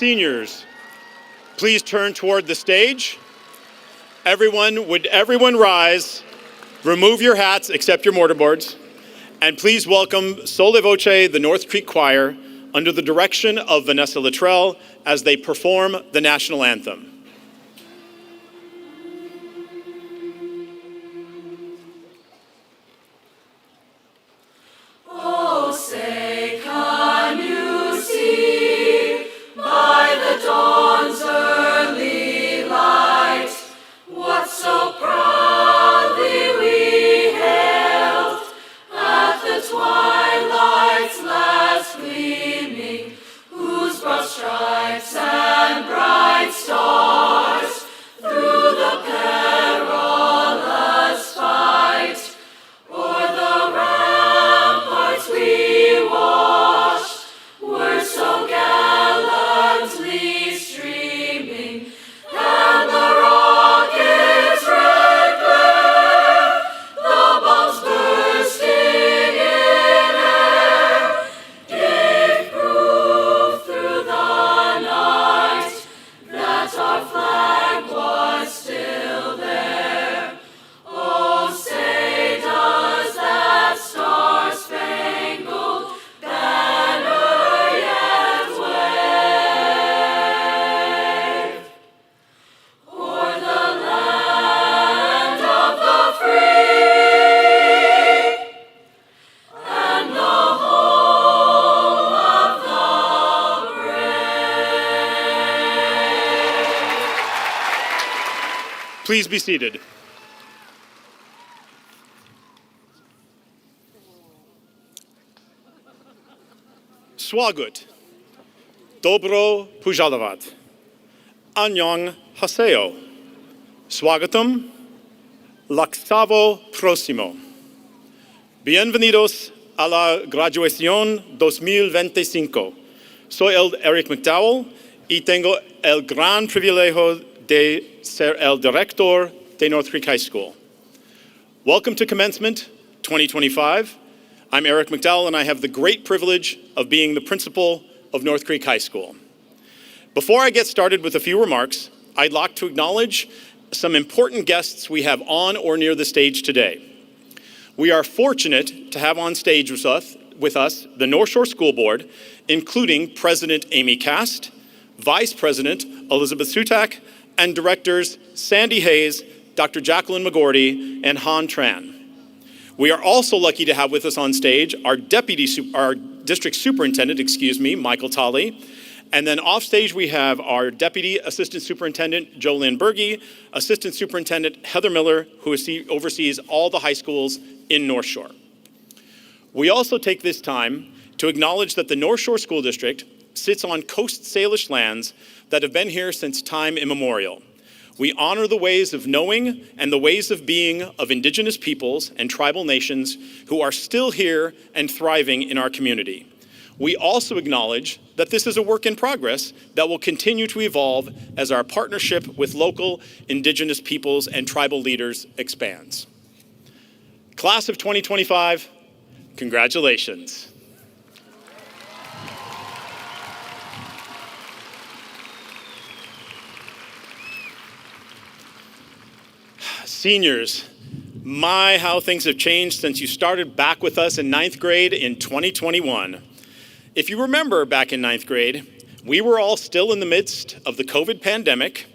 Seniors, please turn toward the stage. Would everyone rise, remove your hats except your mortarboards, and please welcome Sole Voce, the North Creek Choir, under the direction of Vanessa Luttrell as they perform the national anthem. Oh, say, can you see by the dawn's early light what so proudly we hailed at the twilight's last gleaming, whose broad stripes and bright stars through the perilous fight o'er the ramparts we watched were so gallantly streaming, and the rockets' red glare, the bombs bursting in air, gave proof through the night that our flag was still there. Oh, say does that star-spangled banner yet wave o'er the land of the free and the home of the brave? Please be seated. Swagut, dobro pujalavat, annyeong haseo, swagatum, laksavo prosimo. Bienvenidos a la graduación 2025. Soy Eric McDowell y tengo el gran privilegio de ser el director de North Creek High School. Welcome to Commencement 2025. I'm Eric McDowell, and I have the great privilege of being the principal of North Creek High School. Before I get started with a few remarks, I'd like to acknowledge some important guests we have on or near the stage today. We are fortunate to have on stage with us the North Shore School Board, including President Amy Cast, Vice President Elizabeth Sutak, and Directors Sandy Hayes, Dr. Jacqueline McGordy, and Han Tran. We are also lucky to have with us on stage our district superintendent, Michael Tolley. And then off stage we have our Deputy Assistant Superintendent, Jolynn Berge, Assistant Superintendent Heather Miller, who oversees all the high schools in North Shore. We also take this time to acknowledge that the North Shore School District sits on Coast Salish lands that have been here since time immemorial. We honor the ways of knowing and the ways of being of Indigenous peoples and tribal nations who are still here and thriving in our community. We also acknowledge that this is a work in progress that will continue to evolve as our partnership with local Indigenous peoples and tribal leaders expands. Class of 2025, congratulations. Seniors, my, how things have changed since you started back with us in ninth grade in 2021. If you remember back in ninth grade, we were all still in the midst of the COVID pandemic.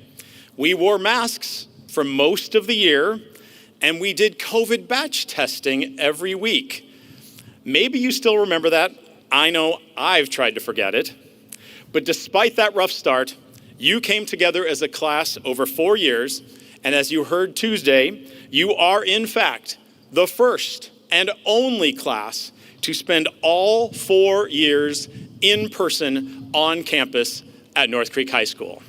We wore masks for most of the year, and we did COVID batch testing every week. Maybe you still remember that. I know I've tried to forget it. But despite that rough start, you came together as a class over 4 years. And as you heard Tuesday, you are in fact the first and only class to spend all 4 years in person on campus at North Creek High School.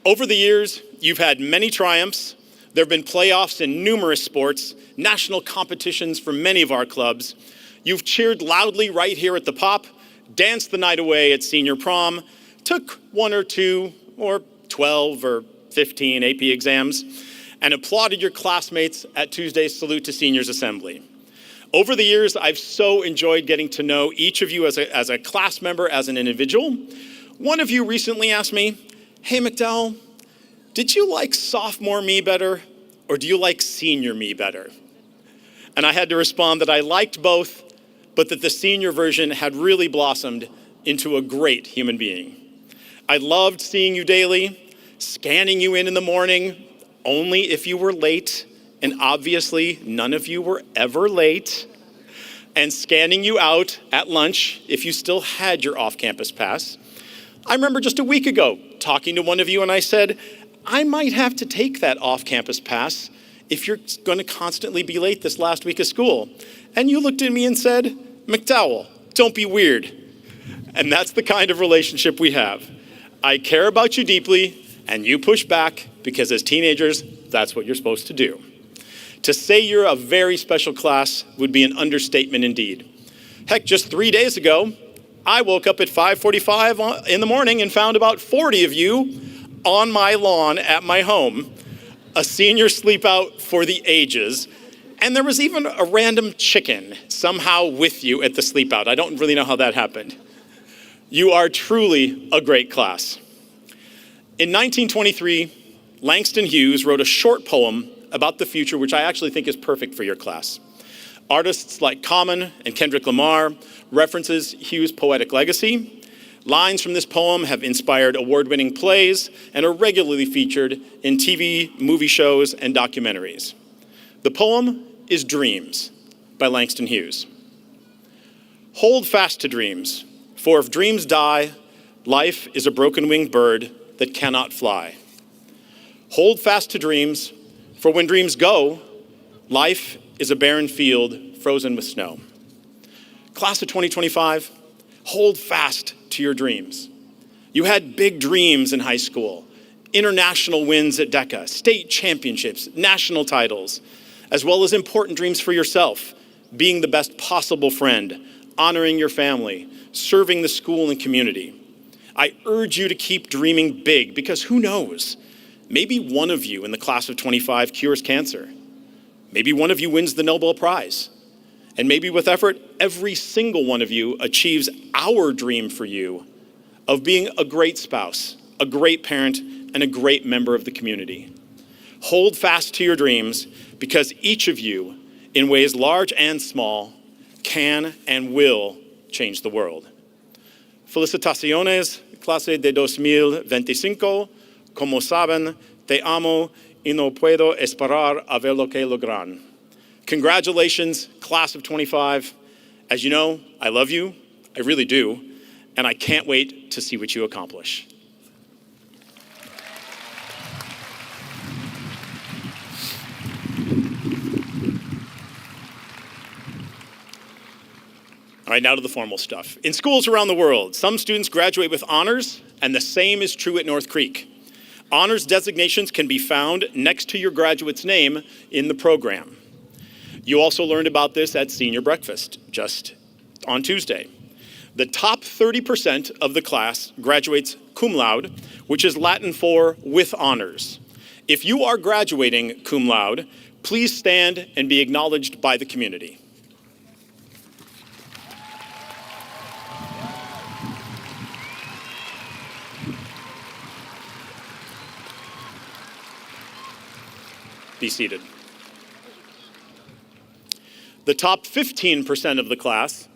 Over the years, you've had many triumphs. There have been playoffs in numerous sports, national competitions for many of our clubs. You've cheered loudly right here at the Pop, danced the night away at senior prom, took 1 or 2 or 12 or 15 AP exams, and applauded your classmates at Tuesday's Salute to Seniors Assembly. Over the years, I've so enjoyed getting to know each of you as a class member, as an individual. One of you recently asked me, "Hey, McDowell, did you like sophomore me better, or do you like senior me better?" And I had to respond that I liked both, but that the senior version had really blossomed into a great human being. I loved seeing you daily, scanning you in the morning, only if you were late, and obviously none of you were ever late, and scanning you out at lunch if you still had your off-campus pass. I remember just a week ago talking to one of you and I said, I might have to take that off-campus pass if you're going to constantly be late this last week of school. And you looked at me and said, "McDowell, don't be weird." And that's the kind of relationship we have. I care about you deeply, and you push back because as teenagers, that's what you're supposed to do. To say you're a very special class would be an understatement indeed. Heck, just 3 days ago, I woke up at 5:45 in the morning and found about 40 of you on my lawn at my home, a senior sleep out for the ages, and there was even a random chicken somehow with you at the sleep out. I don't really know how that happened. You are truly a great class. In 1923, Langston Hughes wrote a short poem about the future, which I actually think is perfect for your class. Artists like Common and Kendrick Lamar references Hughes' poetic legacy. Lines from this poem have inspired award-winning plays and are regularly featured in TV, movie shows, and documentaries. The poem is Dreams by Langston Hughes. Hold fast to dreams, for if dreams die, life is a broken-winged bird that cannot fly. Hold fast to dreams, for when dreams go, life is a barren field frozen with snow. Class of 2025, hold fast to your dreams. You had big dreams in high school, international wins at DECA, state championships, national titles, as well as important dreams for yourself, being the best possible friend, honoring your family, serving the school and community. I urge you to keep dreaming big because who knows? Maybe one of you in the class of 25 cures cancer. Maybe one of you wins the Nobel Prize. And maybe with effort, every single one of you achieves our dream for you of being a great spouse, a great parent, and a great member of the community. Hold fast to your dreams because each of you, in ways large and small, can and will change the world. Felicitaciones, clase de 2025. Como saben, te amo y no puedo esperar a ver lo que logran. Congratulations, class of 25. As you know, I love you, I really do, and I can't wait to see what you accomplish. All right, now to the formal stuff. In schools around the world, some students graduate with honors, and the same is true at North Creek. Honors designations can be found next to your graduate's name in the program. You also learned about this at senior breakfast just on Tuesday. The top 30% of the class graduates cum laude, which is Latin for with honors. If you are graduating cum laude, please stand and be acknowledged by the community. Be seated. The top 15% of the class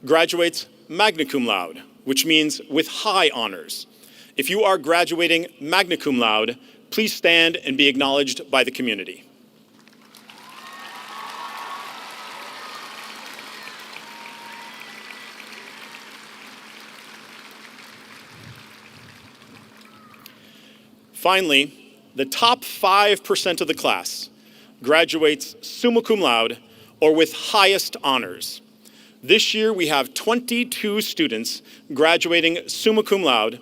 graduates magna cum laude, which means with high honors. If you are graduating magna cum laude, please stand and be acknowledged by the community. Finally, the top 5% of the class graduates summa cum laude, or with highest honors. This year we have 22 students graduating summa cum laude.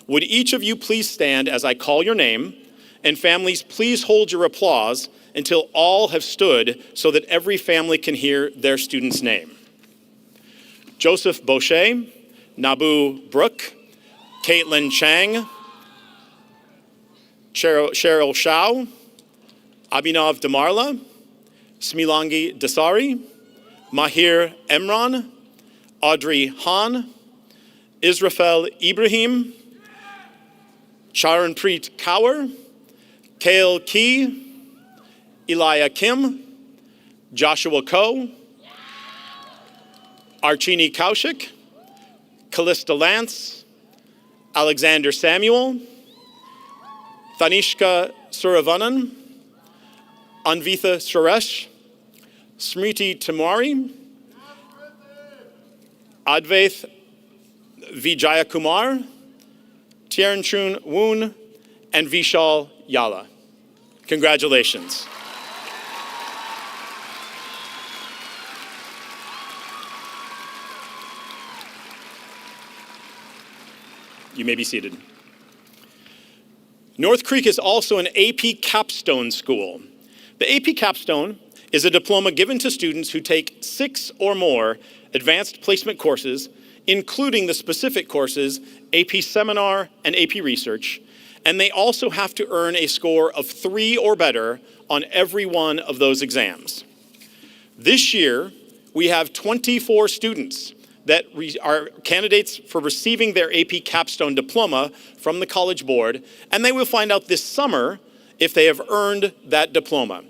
Would each of you please stand as I call your name, and families please hold your applause until all have stood so that every family can hear their student's name. Joseph Boucher, Nabu Brook, Caitlin Chang, Cheryl Shao, Abhinav Damarla, Smilangi Dasari, Mahir Emran, Audrey Han, Israfel Ibrahim, Charanpreet Kaur, Kale Key, Elia Kim, Joshua Ko, Archini Kaushik, Callista Lance, Alexander Samuel, Thanishka Suravanan, Anvitha Suresh, Smriti Tamari, Advaith Vijayakumar, Tianchun Woon, and Vishal Yala. Congratulations. You may be seated. North Creek is also an AP Capstone school. The AP Capstone is a diploma given to students who take 6 or more advanced placement courses, including the specific courses AP Seminar and AP Research, and they also have to earn a score of 3 or better on every one of those exams. This year, we have 24 students that are candidates for receiving their AP Capstone diploma from the College Board, and they will find out this summer if they have earned that diploma.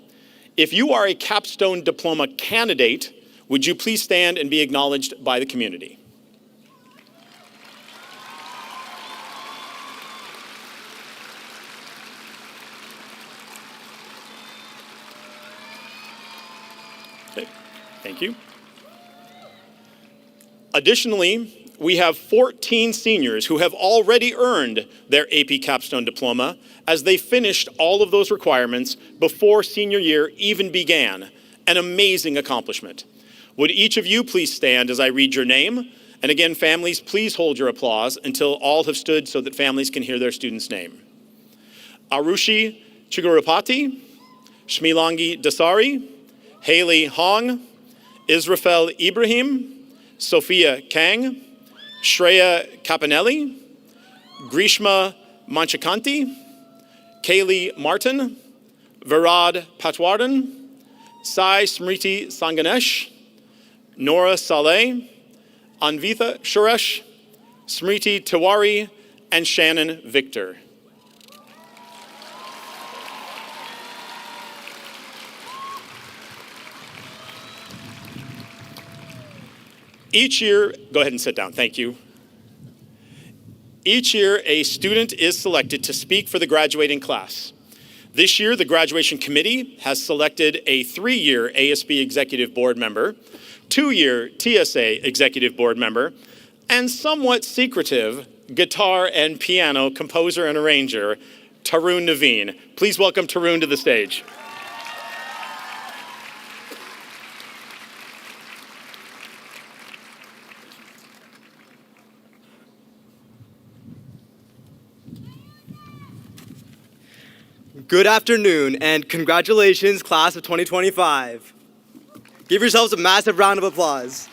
If you are a Capstone diploma candidate, would you please stand and be acknowledged by the community? Okay, thank you. Additionally, we have 14 seniors who have already earned their AP Capstone diploma as they finished all of those requirements before senior year even began. An amazing accomplishment. Would each of you please stand as I read your name? And again, families, please hold your applause until all have stood so that families can hear their student's name. Arushi Chigurupati, Shmilangi Dasari, Haley Hong, Israfel Ibrahim, Sophia Kang, Shreya Capanelli, Grishma Manchakanti, Kaylee Martin, Virad Patwardhan, Sai Smriti Sanganesh, Nora Saleh, Anvitha Suresh, Smriti Tiwari, and Shannon Victor. Each year, go ahead and sit down, thank you. Each year, a student is selected to speak for the graduating class. This year, the graduation committee has selected a 3-year ASB Executive Board member, 2-year TSA Executive Board member, and somewhat secretive guitar and piano composer and arranger, Tarun Naveen. Please welcome Tarun to the stage. Good afternoon, and congratulations, class of 2025. Give yourselves a massive round of applause.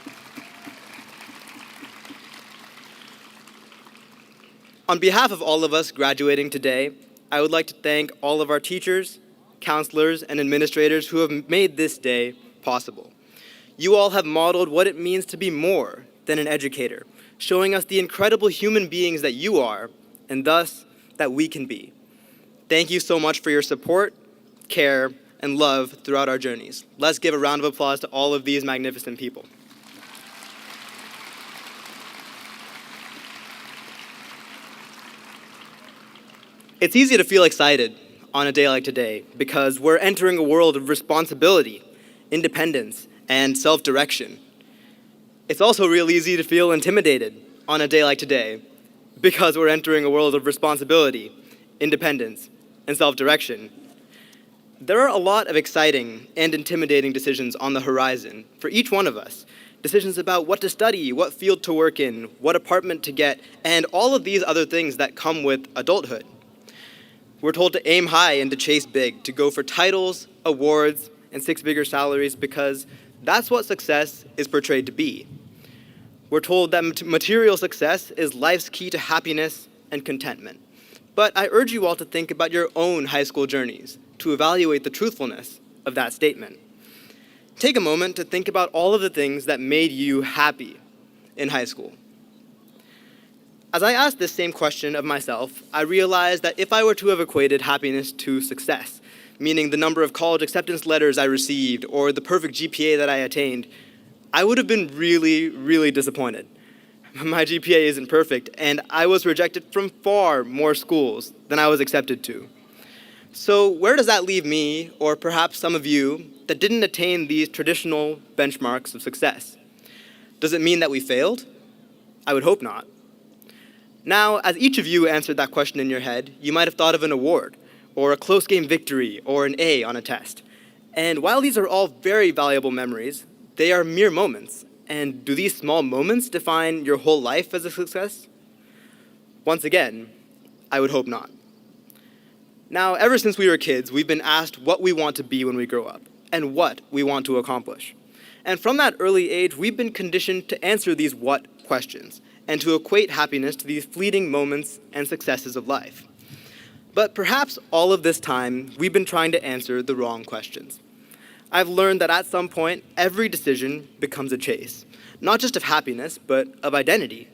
On behalf of all of us graduating today, I would like to thank all of our teachers, counselors, and administrators who have made this day possible. You all have modeled what it means to be more than an educator, showing us the incredible human beings that you are, and thus that we can be. Thank you so much for your support, care, and love throughout our journeys. Let's give a round of applause to all of these magnificent people. It's easy to feel excited on a day like today because we're entering a world of responsibility, independence, and self-direction. It's also real easy to feel intimidated on a day like today because we're entering a world of responsibility, independence, and self-direction. There are a lot of exciting and intimidating decisions on the horizon for each one of us. Decisions about what to study, what field to work in, what apartment to get, and all of these other things that come with adulthood. We're told to aim high and to chase big, to go for titles, awards, and 6-figure salaries because that's what success is portrayed to be. We're told that material success is life's key to happiness and contentment. But I urge you all to think about your own high school journeys, to evaluate the truthfulness of that statement. Take a moment to think about all of the things that made you happy in high school. As I asked this same question of myself, I realized that if I were to have equated happiness to success, meaning the number of college acceptance letters I received or the perfect GPA that I attained, I would have been really, really disappointed. My GPA isn't perfect, and I was rejected from far more schools than I was accepted to. So where does that leave me, or perhaps some of you, that didn't attain these traditional benchmarks of success? Does it mean that we failed? I would hope not. Now, as each of you answered that question in your head, you might have thought of an award, or a close game victory, or an A on a test. And while these are all very valuable memories, they are mere moments. And do these small moments define your whole life as a success? Once again, I would hope not. Now, ever since we were kids, we've been asked what we want to be when we grow up, and what we want to accomplish. And from that early age, we've been conditioned to answer these what questions, and to equate happiness to these fleeting moments and successes of life. But perhaps all of this time, we've been trying to answer the wrong questions. I've learned that at some point, every decision becomes a chase, not just of happiness, but of identity.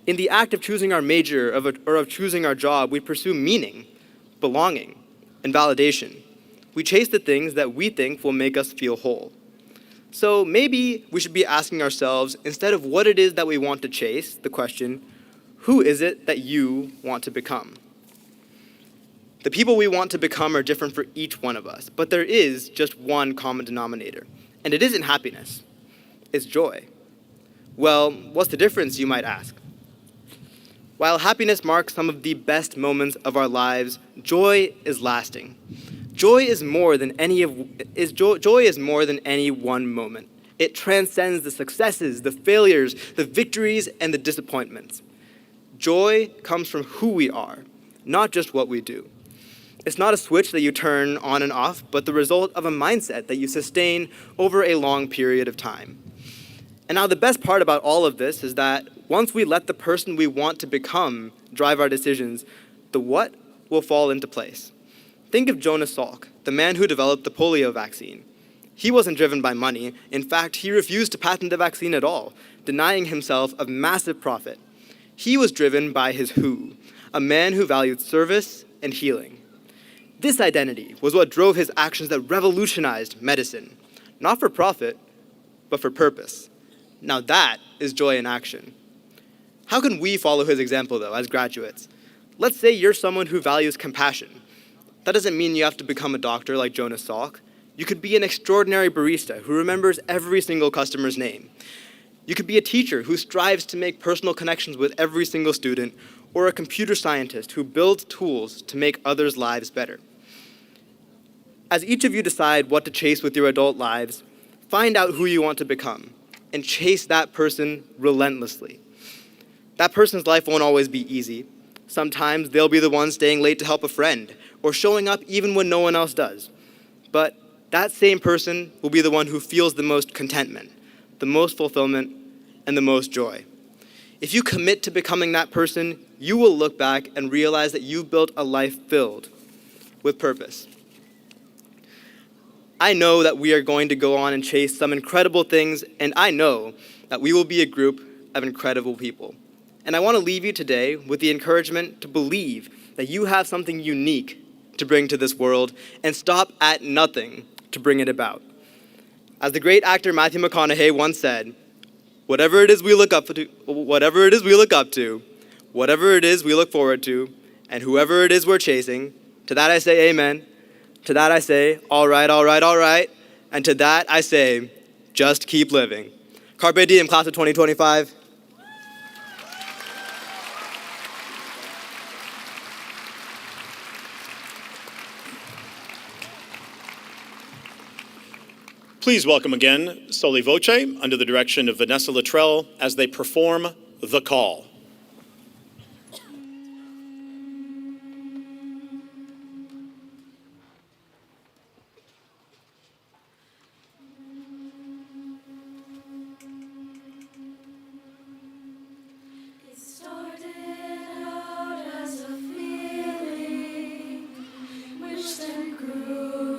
In the act of choosing our major or of choosing our job, we pursue meaning, belonging, and validation. We chase the things that we think will make us feel whole. So maybe we should be asking ourselves, instead of what it is that we want to chase, the question, who is it that you want to become? The people we want to become are different for each one of us, but there is just one common denominator, and it isn't happiness. It's joy. Well, what's the difference, you might ask? While happiness marks some of the best moments of our lives, joy is lasting. Joy is more than any one moment. It transcends the successes, the failures, the victories, and the disappointments. Joy comes from who we are, not just what we do. It's not a switch that you turn on and off, but the result of a mindset that you sustain over a long period of time. And now the best part about all of this is that once we let the person we want to become drive our decisions, the what will fall into place. Think of Jonas Salk, the man who developed the polio vaccine. He wasn't driven by money. In fact, he refused to patent the vaccine at all, denying himself of massive profit. He was driven by his who, a man who valued service and healing. This identity was what drove his actions that revolutionized medicine, not for profit, but for purpose. Now that is joy in action. How can we follow his example, though, as graduates? Let's say you're someone who values compassion. That doesn't mean you have to become a doctor like Jonas Salk. You could be an extraordinary barista who remembers every single customer's name. You could be a teacher who strives to make personal connections with every single student, or a computer scientist who builds tools to make others' lives better. As each of you decide what to chase with your adult lives, find out who you want to become and chase that person relentlessly. That person's life won't always be easy. Sometimes they'll be the one staying late to help a friend, or showing up even when no one else does. But that same person will be the one who feels the most contentment, the most fulfillment, and the most joy. If you commit to becoming that person, you will look back and realize that you've built a life filled with purpose. I know that we are going to go on and chase some incredible things, and I know that we will be a group of incredible people. And I want to leave you today with the encouragement to believe that you have something unique to bring to this world, and stop at nothing to bring it about. As the great actor Matthew McConaughey once said, whatever it is we look up to, whatever it is we look forward to, and whoever it is we're chasing, to that I say amen, to that I say, all right, and to that I say, just keep living. Carpe diem, class of 2025. Please welcome again Soli Voce under the direction of Vanessa Luttrell as they perform The Call. It started out as a feeling, which then grew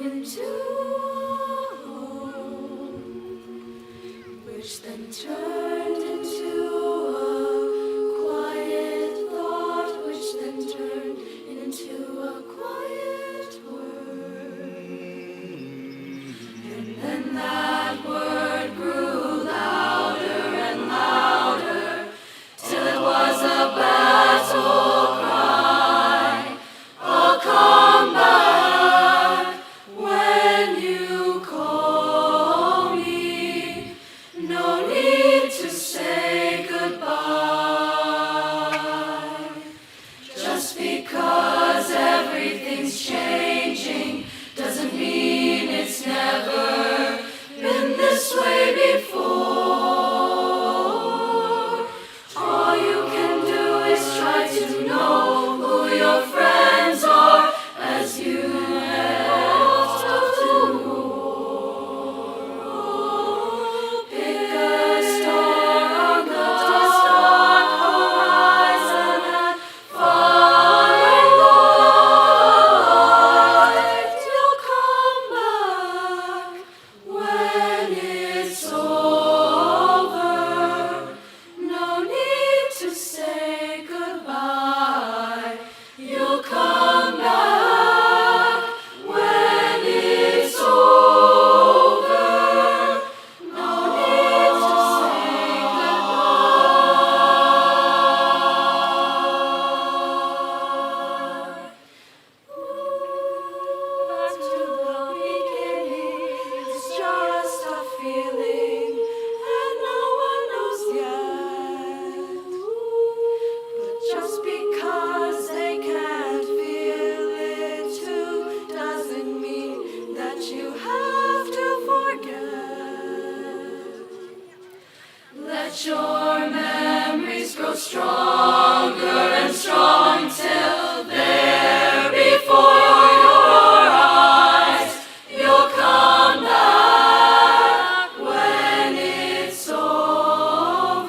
stronger and strong till there before your eyes you'll come back when it's over.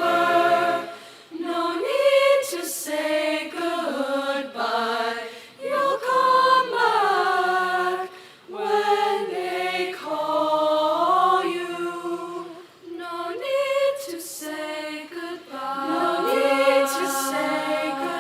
No need to say goodbye. You'll come back when they call you. No need to say goodbye. No need to say goodbye.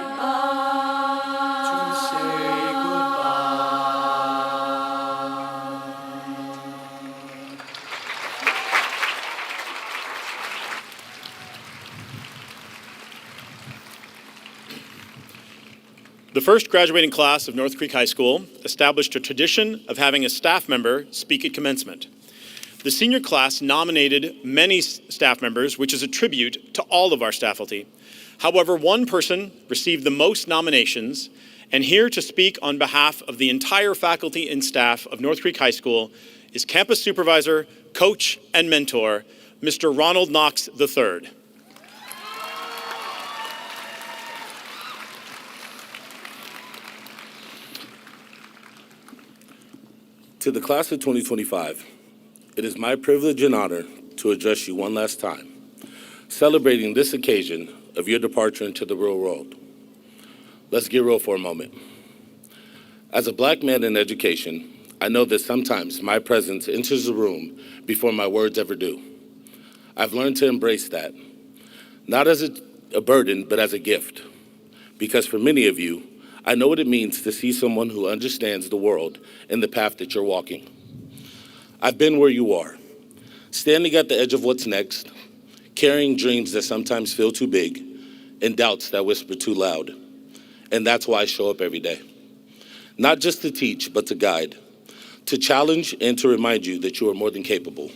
The first graduating class of North Creek High School established a tradition of having a staff member speak at commencement. The senior class nominated many staff members, which is a tribute to all of our faculty. However, one person received the most nominations, and here to speak on behalf of the entire faculty and staff of North Creek High School is campus supervisor, coach, and mentor, Mr. Ronald Knox III. To the class of 2025, it is my privilege and honor to address you one last time, celebrating this occasion of your departure into the real world. Let's get real for a moment. As a Black man in education, I know that sometimes my presence enters the room before my words ever do. I've learned to embrace that, not as a burden, but as a gift. Because for many of you, I know what it means to see someone who understands the world and the path that you're walking. I've been where you are, standing at the edge of what's next, carrying dreams that sometimes feel too big and doubts that whisper too loud. And that's why I show up every day. Not just to teach, but to guide, to challenge and to remind you that you are more than capable.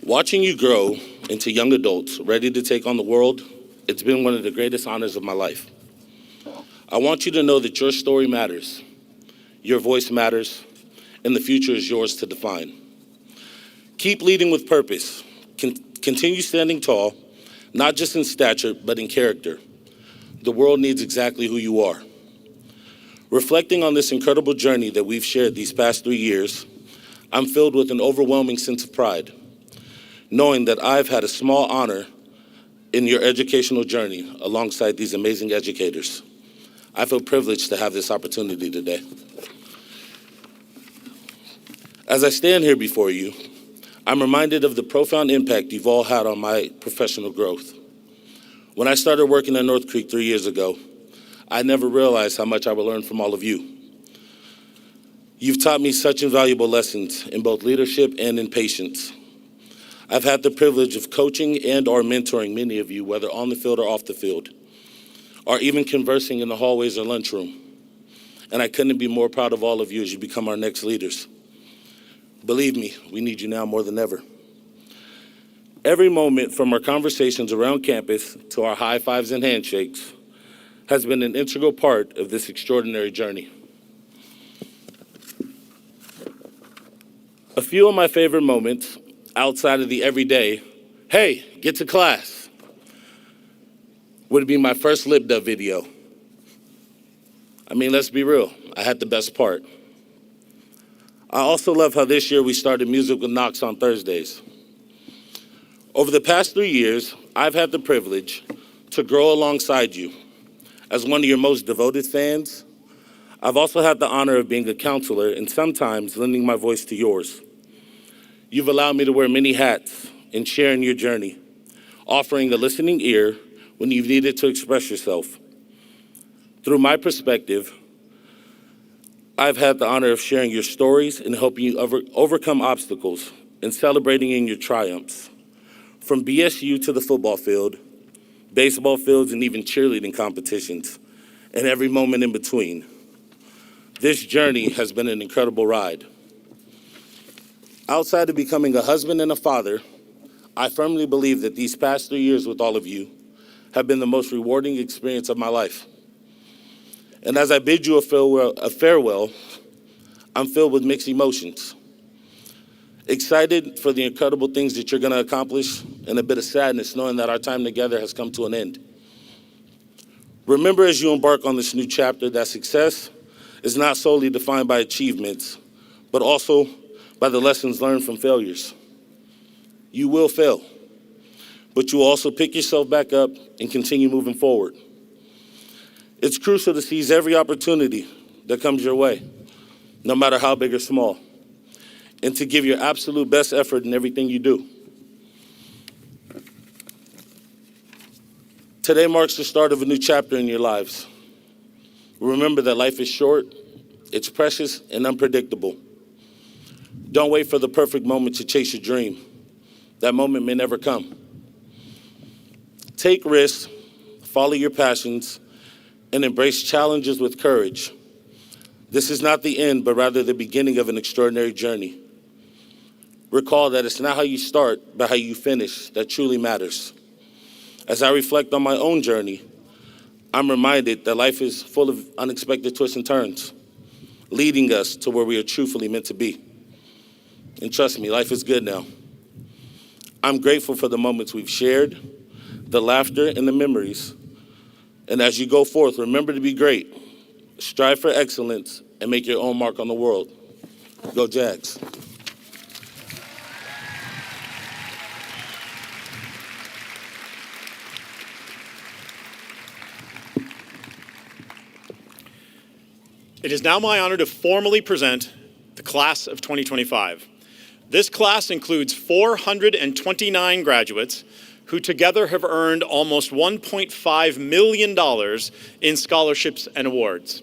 Watching you grow into young adults ready to take on the world, it's been one of the greatest honors of my life. I want you to know that your story matters, your voice matters, and the future is yours to define. Keep leading with purpose. Continue standing tall, not just in stature, but in character. The world needs exactly who you are. Reflecting on this incredible journey that we've shared these past 3 years, I'm filled with an overwhelming sense of pride, knowing that I've had a small honor in your educational journey alongside these amazing educators. I feel privileged to have this opportunity today. As I stand here before you, I'm reminded of the profound impact you've all had on my professional growth. When I started working at North Creek 3 years ago, I never realized how much I would learn from all of you. You've taught me such invaluable lessons in both leadership and in patience. I've had the privilege of coaching and or mentoring many of you, whether on the field or off the field, or even conversing in the hallways or lunchroom. And I couldn't be more proud of all of you as you become our next leaders. Believe me, we need you now more than ever. Every moment from our conversations around campus to our high fives and handshakes has been an integral part of this extraordinary journey. A few of my favorite moments outside of the everyday, hey, get to class, would be my first lip dub video. I mean, let's be real, I had the best part. I also love how this year we started Music with Knox on Thursdays. Over the past 3 years, I've had the privilege to grow alongside you. As one of your most devoted fans, I've also had the honor of being a counselor and sometimes lending my voice to yours. You've allowed me to wear many hats and share in your journey, offering a listening ear when you've needed to express yourself. Through my perspective, I've had the honor of sharing your stories and helping you overcome obstacles and celebrating in your triumphs. From BSU to the football field, baseball fields, and even cheerleading competitions, and every moment in between. This journey has been an incredible ride. Outside of becoming a husband and a father, I firmly believe that these past 3 years with all of you have been the most rewarding experience of my life. And as I bid you a farewell, I'm filled with mixed emotions. Excited for the incredible things that you're going to accomplish, and a bit of sadness knowing that our time together has come to an end. Remember as you embark on this new chapter that success is not solely defined by achievements, but also by the lessons learned from failures. You will fail, but you will also pick yourself back up and continue moving forward. It's crucial to seize every opportunity that comes your way, no matter how big or small, and to give your absolute best effort in everything you do. Today marks the start of a new chapter in your lives. Remember that life is short, it's precious, and unpredictable. Don't wait for the perfect moment to chase your dream. That moment may never come. Take risks, follow your passions, and embrace challenges with courage. This is not the end, but rather the beginning of an extraordinary journey. Recall that it's not how you start, but how you finish that truly matters. As I reflect on my own journey, I'm reminded that life is full of unexpected twists and turns, leading us to where we are truthfully meant to be. And trust me, life is good now. I'm grateful for the moments we've shared, the laughter and the memories. And as you go forth, remember to be great, strive for excellence, and make your own mark on the world. Go Jags. It is now my honor to formally present the class of 2025. This class includes 429 graduates who together have earned almost $1.5 million in scholarships and awards.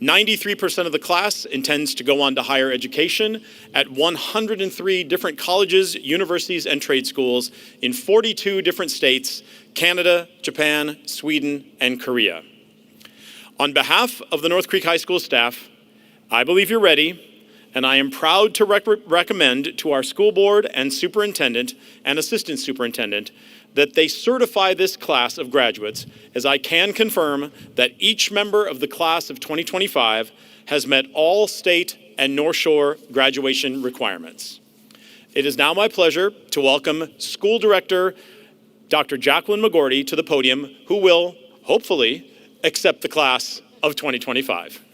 93% of the class intends to go on to higher education at 103 different colleges, universities, and trade schools in 42 different states, Canada, Japan, Sweden, and Korea. On behalf of the North Creek High School staff, I believe you're ready, and I am proud to recommend to our school board and superintendent and assistant superintendent that they certify this class of graduates, as I can confirm that each member of the class of 2025 has met all state and North Shore graduation requirements. It is now my pleasure to welcome School Director Dr. Jacqueline McGorty to the podium, who will, hopefully, accept the class of 2025.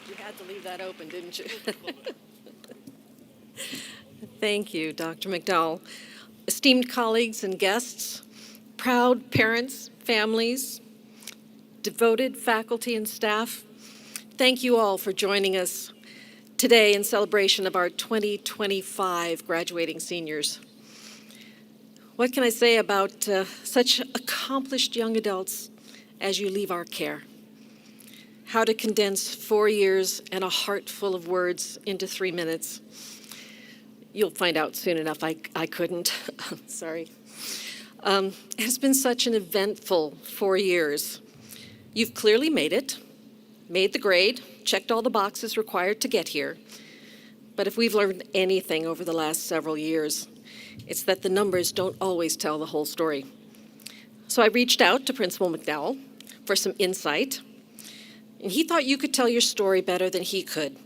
You had to leave that open, didn't you? Thank you, Dr. McDowell. Esteemed colleagues and guests, proud parents, families, devoted faculty and staff, thank you all for joining us today in celebration of our 2025 graduating seniors. What can I say about such accomplished young adults as you leave our care? How to condense 4 years and a heart full of words into 3 minutes. You'll find out soon enough I couldn't. Sorry. It has been such an eventful 4 years. You've clearly made it, made the grade, checked all the boxes required to get here. But if we've learned anything over the last several years, it's that the numbers don't always tell the whole story. So I reached out to Principal McDowell for some insight, and he thought you could tell your story better than he could.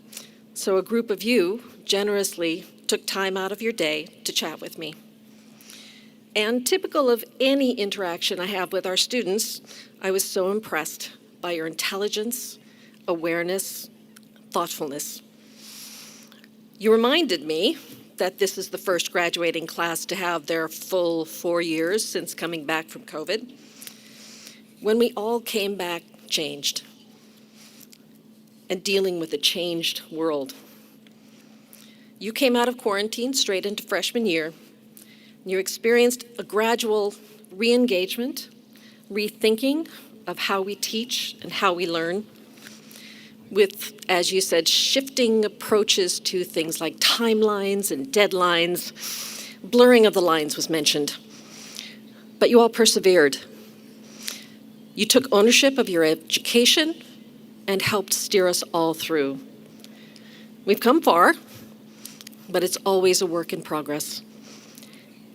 So a group of you generously took time out of your day to chat with me. And typical of any interaction I have with our students, I was so impressed by your intelligence, awareness, thoughtfulness. You reminded me that this is the first graduating class to have their full 4 years since coming back from COVID. When we all came back changed and dealing with a changed world. You came out of quarantine straight into freshman year. You experienced a gradual re-engagement, rethinking of how we teach and how we learn, with, as you said, shifting approaches to things like timelines and deadlines. Blurring of the lines was mentioned. But you all persevered. You took ownership of your education and helped steer us all through. We've come far, but it's always a work in progress.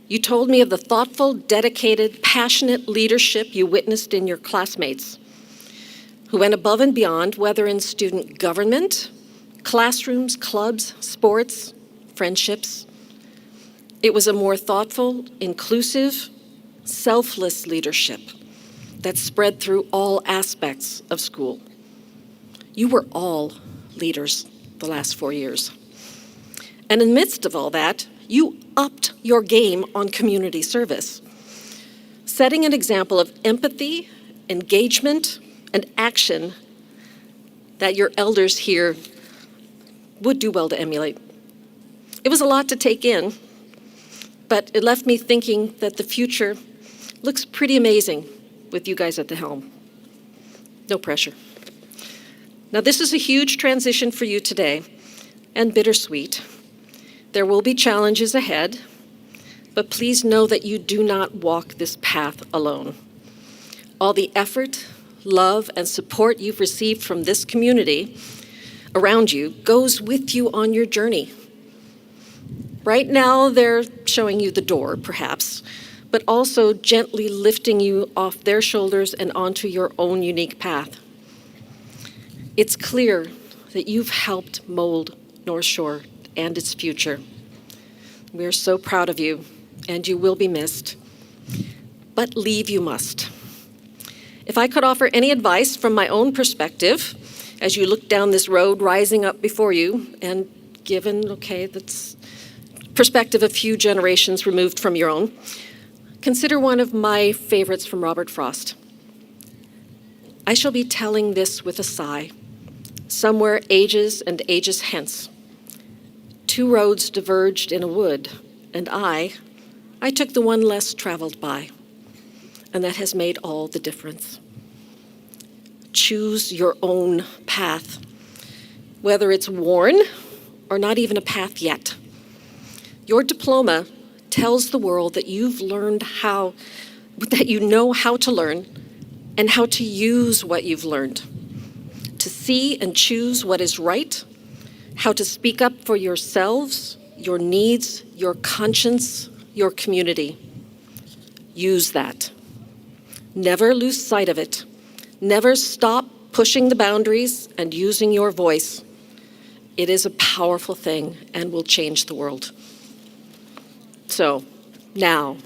You told me of the thoughtful, dedicated, passionate leadership you witnessed in your classmates. who went above and beyond, whether in student government, classrooms, clubs, sports, friendships. It was a more thoughtful, inclusive, selfless leadership that spread through all aspects of school. You were all leaders the last 4 years. And in the midst of all that, you upped your game on community service, setting an example of empathy, engagement, and action that your elders here would do well to emulate. It was a lot to take in, but it left me thinking that the future looks pretty amazing with you guys at the helm. No pressure. Now, this is a huge transition for you today, and bittersweet. There will be challenges ahead, but please know that you do not walk this path alone. All the effort, love, and support you've received from this community around you goes with you on your journey. Right now, they're showing you the door, perhaps, but also gently lifting you off their shoulders and onto your own unique path. It's clear that you've helped mold North Shore and its future. We're so proud of you, and you will be missed. But leave you must. If I could offer any advice from my own perspective, as you look down this road rising up before you, and given, that's perspective a few generations removed from your own, consider one of my favorites from Robert Frost. I shall be telling this with a sigh, somewhere ages and ages hence. Two roads diverged in a wood, and I took the one less traveled by, and that has made all the difference. Choose your own path, whether it's worn or not even a path yet. Your diploma tells the world that you've learned that you know how to learn and how to use what you've learned, to see and choose what is right, how to speak up for yourselves, your needs, your conscience, your community. Use that. Never lose sight of it. Never stop pushing the boundaries and using your voice. It is a powerful thing and will change the world. So now,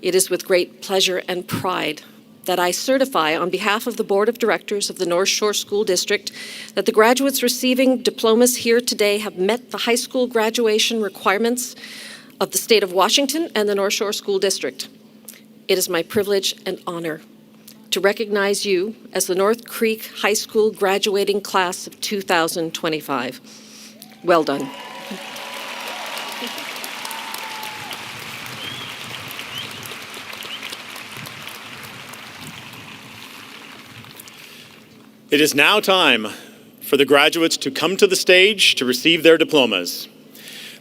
it is with great pleasure and pride that I certify on behalf of the Board of Directors of the North Shore School District that the graduates receiving diplomas here today have met the high school graduation requirements of the state of Washington and the North Shore School District. It is my privilege and honor to recognize you as the North Creek High School graduating class of 2025. Well done. It is now time for the graduates to come to the stage to receive their diplomas.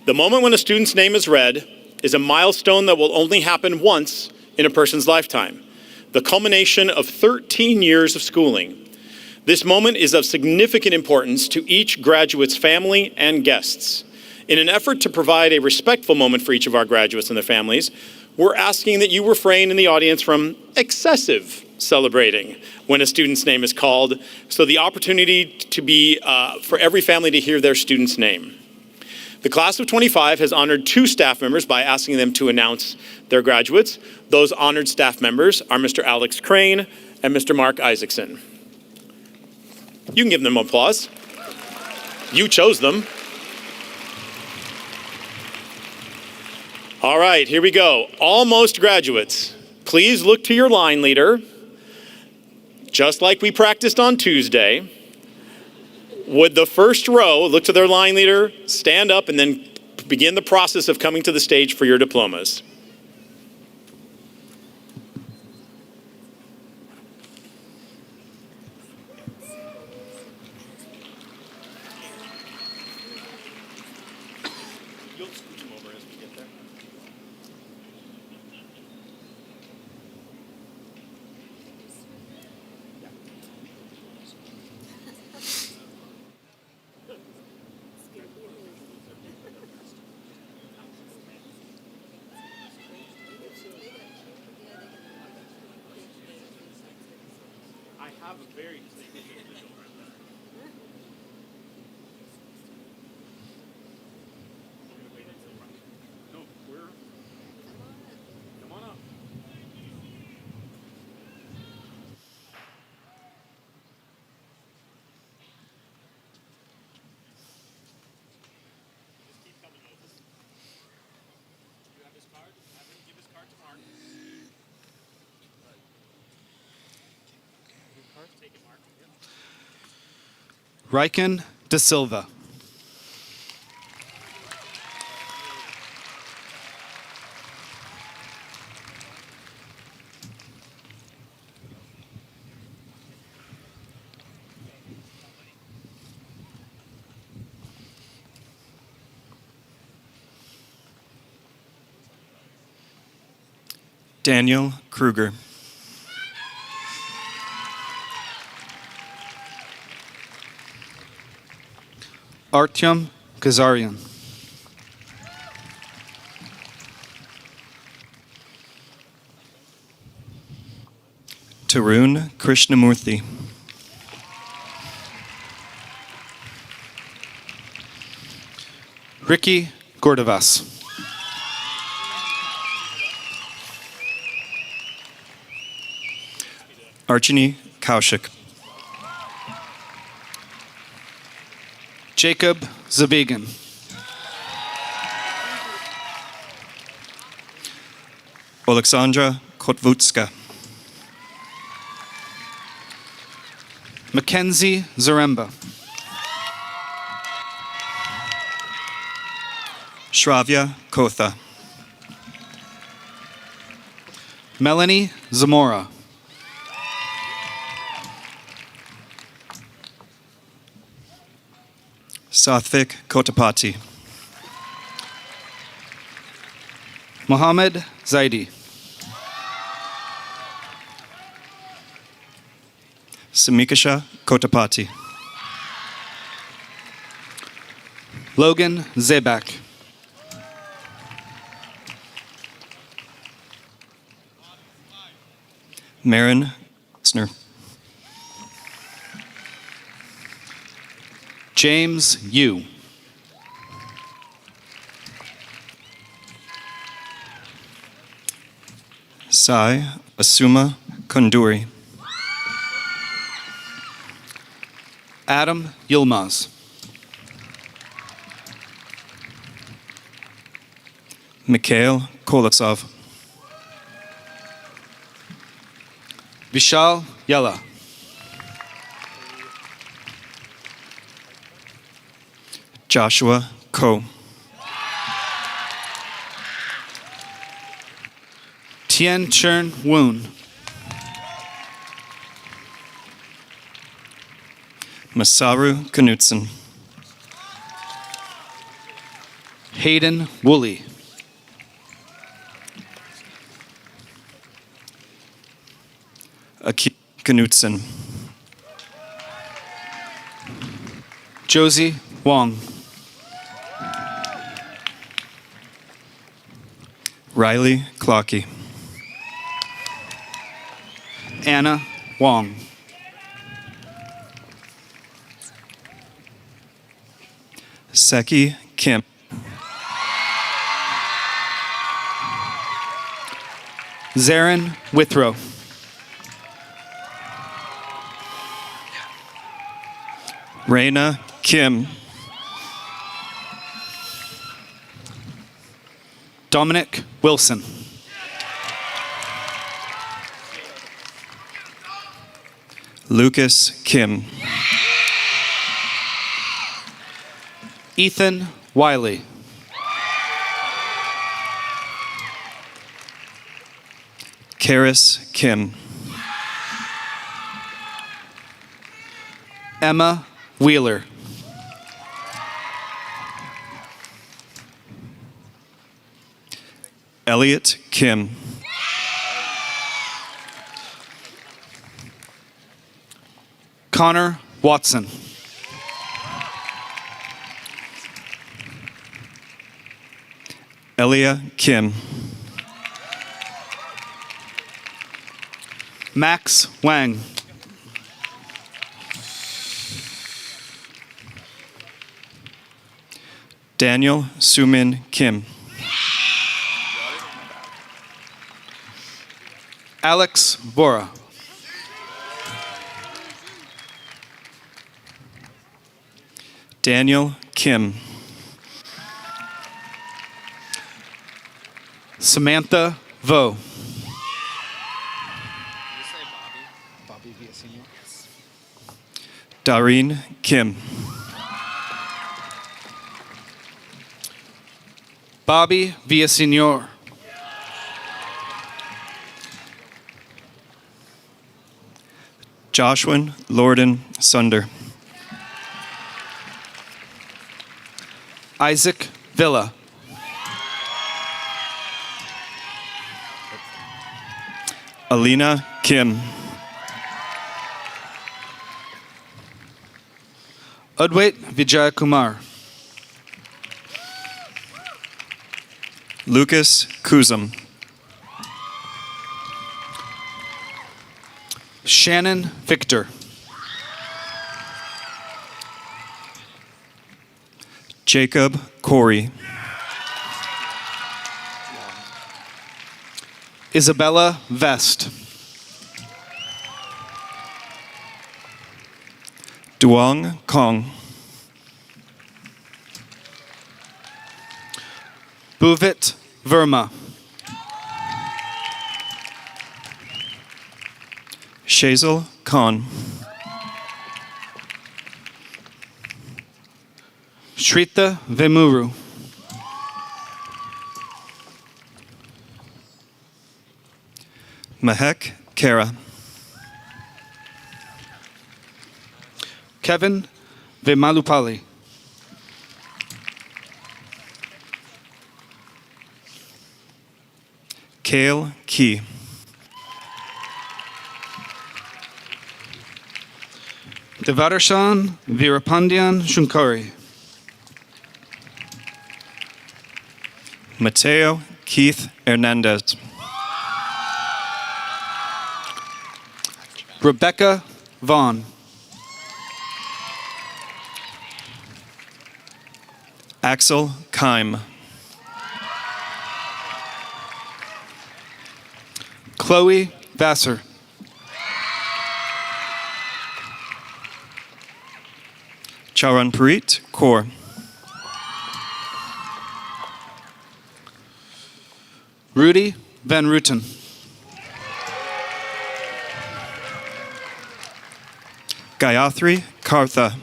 The moment when a student's name is read is a milestone that will only happen once in a person's lifetime, the culmination of 13 years of schooling. This moment is of significant importance to each graduate's family and guests. In an effort to provide a respectful moment for each of our graduates and their families, we're asking that you refrain in the audience from excessive celebrating when a student's name is called, so the opportunity to be for every family to hear their student's name. The class of 25 has honored 2 staff members by asking them to announce their graduates. Those honored staff members are Mr. Alex Crane and Mr. Mark Isaacson. You can give them applause. You chose them. All right, here we go. Almost graduates, please look to your line leader. Just like we practiced on Tuesday, would the first row look to their line leader, stand up, and then begin the process of coming to the stage for your diplomas. You'll scoot them over as we get there. I have a very distinct visual right there. No, come on up. Just keep coming, Moses. You have his card? Have him give his card to Mark. Take it, Mark. Riken da Silva. Daniel Kruger. Artyom Kazarian. Tarun Krishnamurthy. Ricky Gordavas. Archini Kaushik. Jacob Zabigan. Alexandra Kotvutska. Mackenzie Zaremba. Shravya Kotha. Melanie Zamora. Sathvik Kotapati. Mohammed Zaidi. Samikasha Kotapati. Logan Zebak. Marin Sner. James Yu. Sai Asuma Kunduri. Adam Yilmaz. Mikhail Kolosov. Vishal Yella. Joshua Ko. Tien Chern Woon. Masaru Knutson. Hayden Woolley. Aki Knutson. Josie Wong. Riley Clocky. Anna Wong. Seki Kim. Zarin Withrow. Raina Kim. Dominic Wilson. Lucas Kim. Ethan Wiley. Karis Kim. Emma Wheeler. Elliot Kim. Connor Watson. Elia Kim. Max Wang. Daniel Sumin Kim. Alex Bora. Daniel Kim. Samantha Vo. Dareen Kim. Bobby Villasenor. Joshua Lorden Sunder. Isaac Villa. Alina Kim. Udwait Vijayakumar. Lucas Kuzum. Shannon Victor. Jacob Corey. Isabella Vest. Duong Kong. Buvit Verma. Shazel Khan. Shrita Vemuru. Mahek Kara. Kevin Vimalupali. Kale Key. Devadarshan Virapandian Shunkari. Mateo Keith Hernandez. Rebecca Vaughn. Axel Keim. Chloe Vassar. Charanpreet Kaur. Rudy Van Ruten. Gayatri Kartha.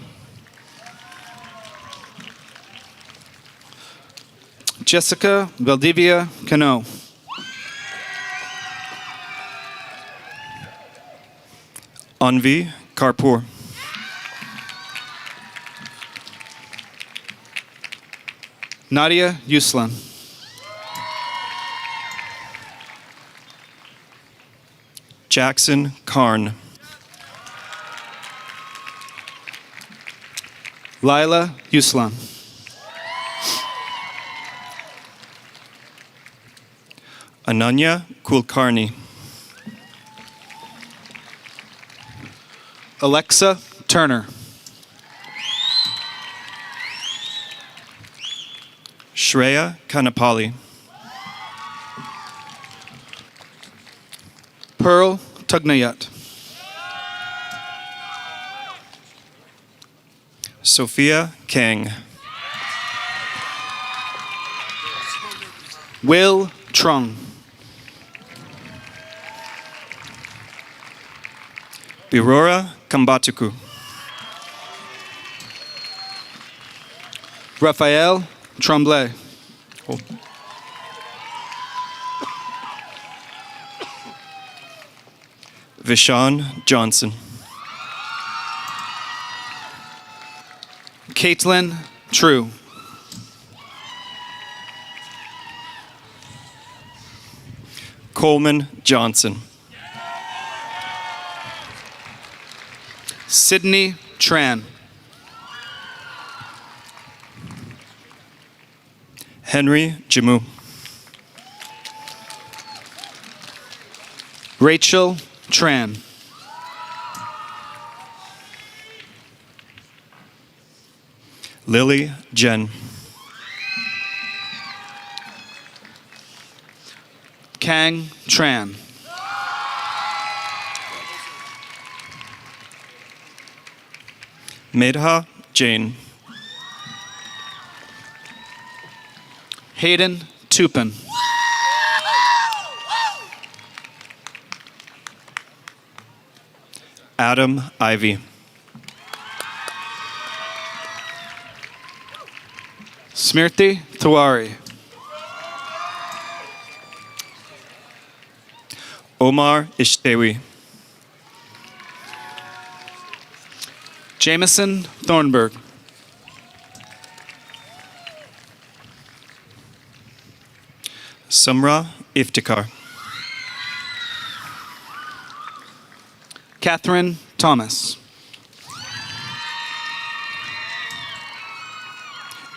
Jessica Valdivia Cano. Anvi Karpur. Nadia Yuslan. Jackson Karn. Lila Yuslan. Ananya Kulkarni. Alexa Turner. Shreya Kanapali. Pearl Tugnayut. Sophia Kang. Will Trung. Birora Kambatuku. Raphael Tremblay. Vishan Johnson. Caitlin True. Coleman Johnson. Sydney Tran. Henry Jamu. Rachel Tran. Lily Jen. Kang Tran. Medha Jain. Hayden Tupin. Adam Ivy. Smriti Tiwari. Omar Ishtewi. Jameson Thornburg. Sumra Iftikhar. Catherine Thomas.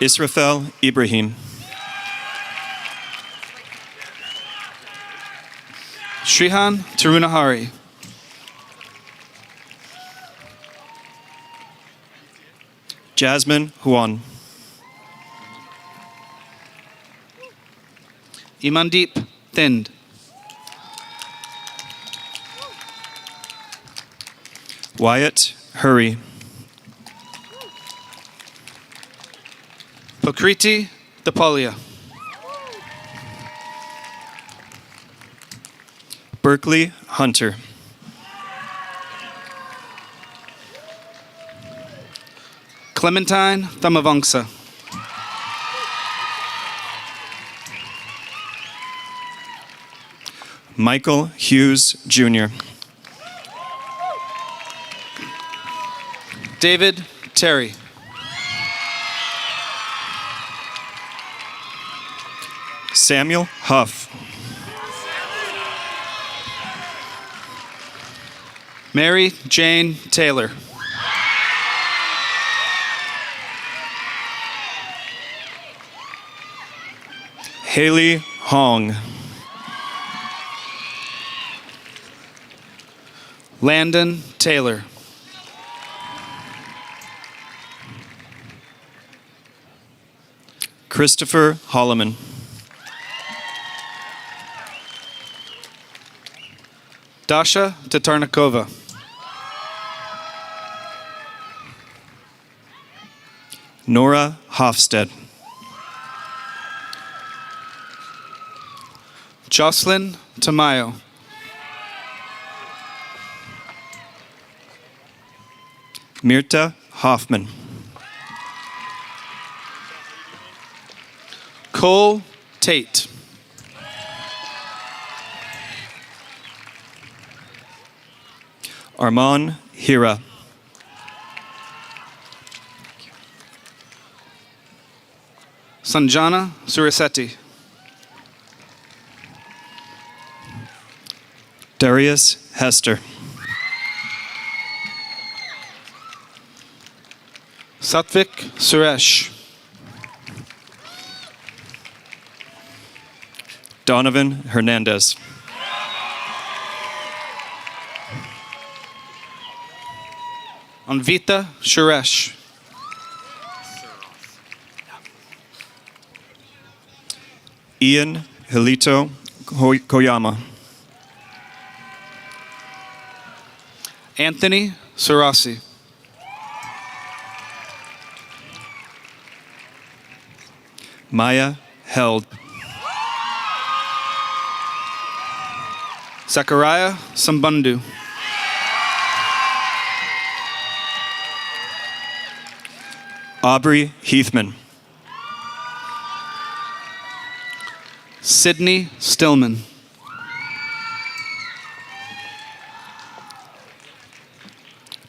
Israfel Ibrahim. Shrihan Tirunahari. Jasmine Huan. Imandeep Thind. Wyatt Hurry. Pokriti Dapalia. Berkeley Hunter. Clementine Thamavangsa. Michael Hughes Jr. David Terry. Samuel Huff. Mary Jane Taylor. Haley Hong. Landon Taylor. Christopher Holloman. Dasha Tatarnikova. Nora Hofstad. Jocelyn Tamayo. Mirta Hoffman. Cole Tate. Arman Hira. Sanjana Surisetti. Darius Hester. Satvik Suresh. Donovan Hernandez. Anvita Suresh. Ian Hilito Koyama. Anthony Sarasi. Maya Held. Zachariah Sambundu. Aubrey Heathman. Sydney Stillman.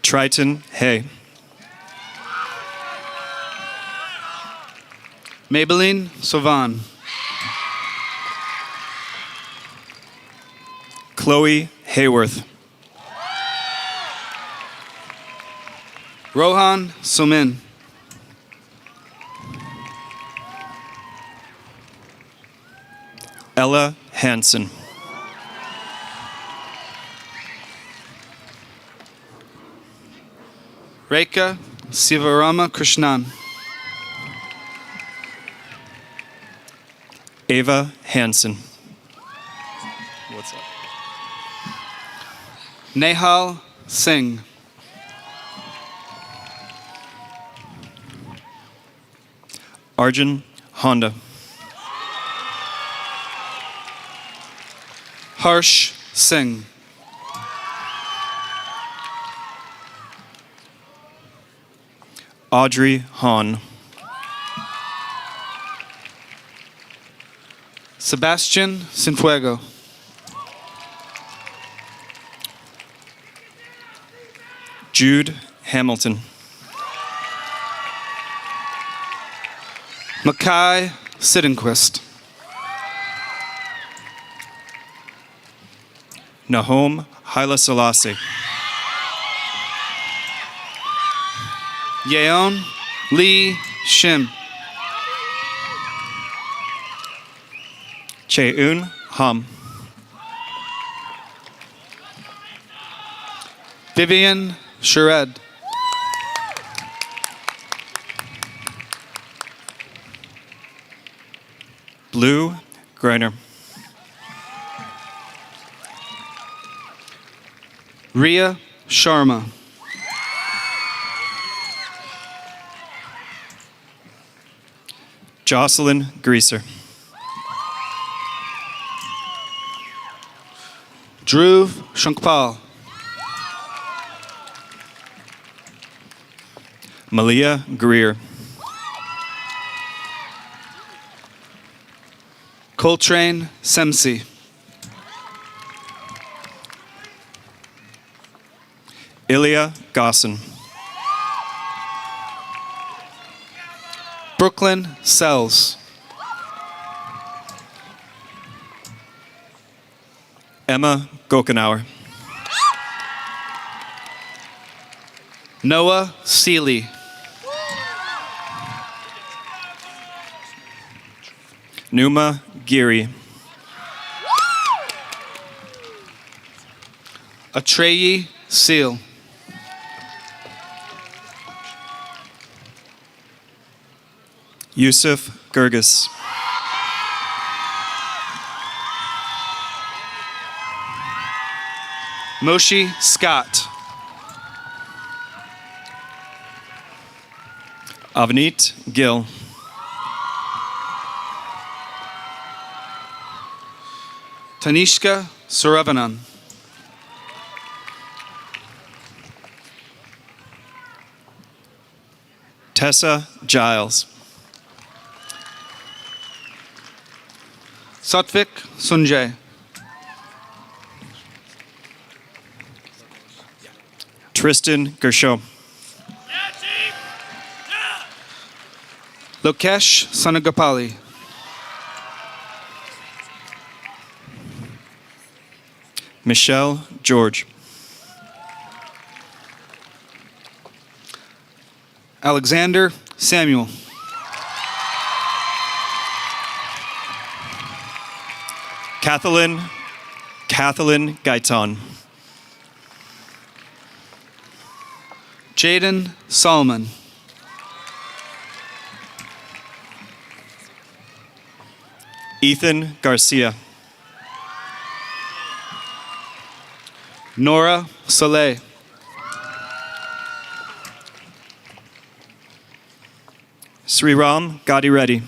Triton Hay. Maybelline Sovan. Chloe Hayworth. Rohan Sumin. Ella Hansen. Rekha Sivarama Krishnan. Ava Hansen. Nehal Singh. Arjun Honda. Harsh Singh. Audrey Hahn. Sebastian Sinfuego. Jude Hamilton. Mackay Sidenquist. Nahom Haile Selassie. Yeon Lee Shim. Cheun Ham. Vivian Shared. Blue Greiner. Ria Sharma. Jocelyn Greaser. Dhruv Shankpal. Malia Greer. Coltrane Semsi. Ilya Gosson. Brooklyn Sells. Emma Gokenauer. Noah Seeley. Numa Giri. Atreyi Seal. Yusuf Gergis. Moshi Scott. Avneet Gill. Tanishka Suravanan. Tessa Giles. Satvik Sunjay. Tristan Gershom. Lokesh Sanagapali. Michelle George. Alexander Samuel. Kathleen Gaiton. Jaden Solomon. Ethan Garcia. Nora Saleh. Sriram Gadi Reddy.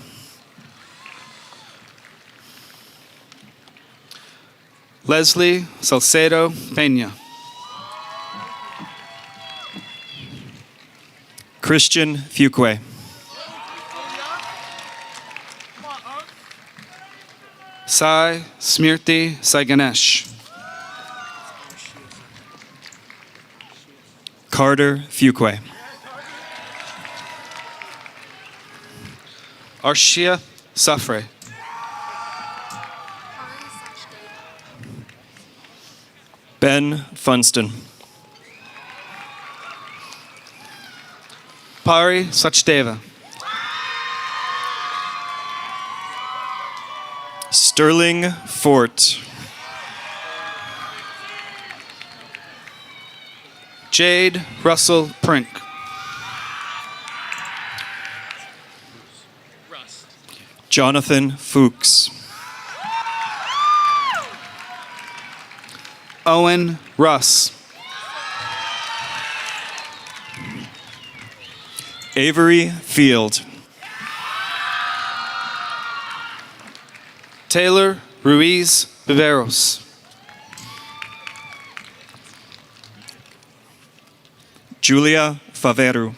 Leslie Salcedo Peña. Christian Fuqua. Sai Smirti Saiganesh. Carter Fuqua. Arshia Safre. Ben Funston. Pari Sachdeva. Sterling Fort. Jade Russell Prink. Jonathan Fuchs. Owen Russ. Avery Field. Taylor Ruiz Viveros. Julia Faveru.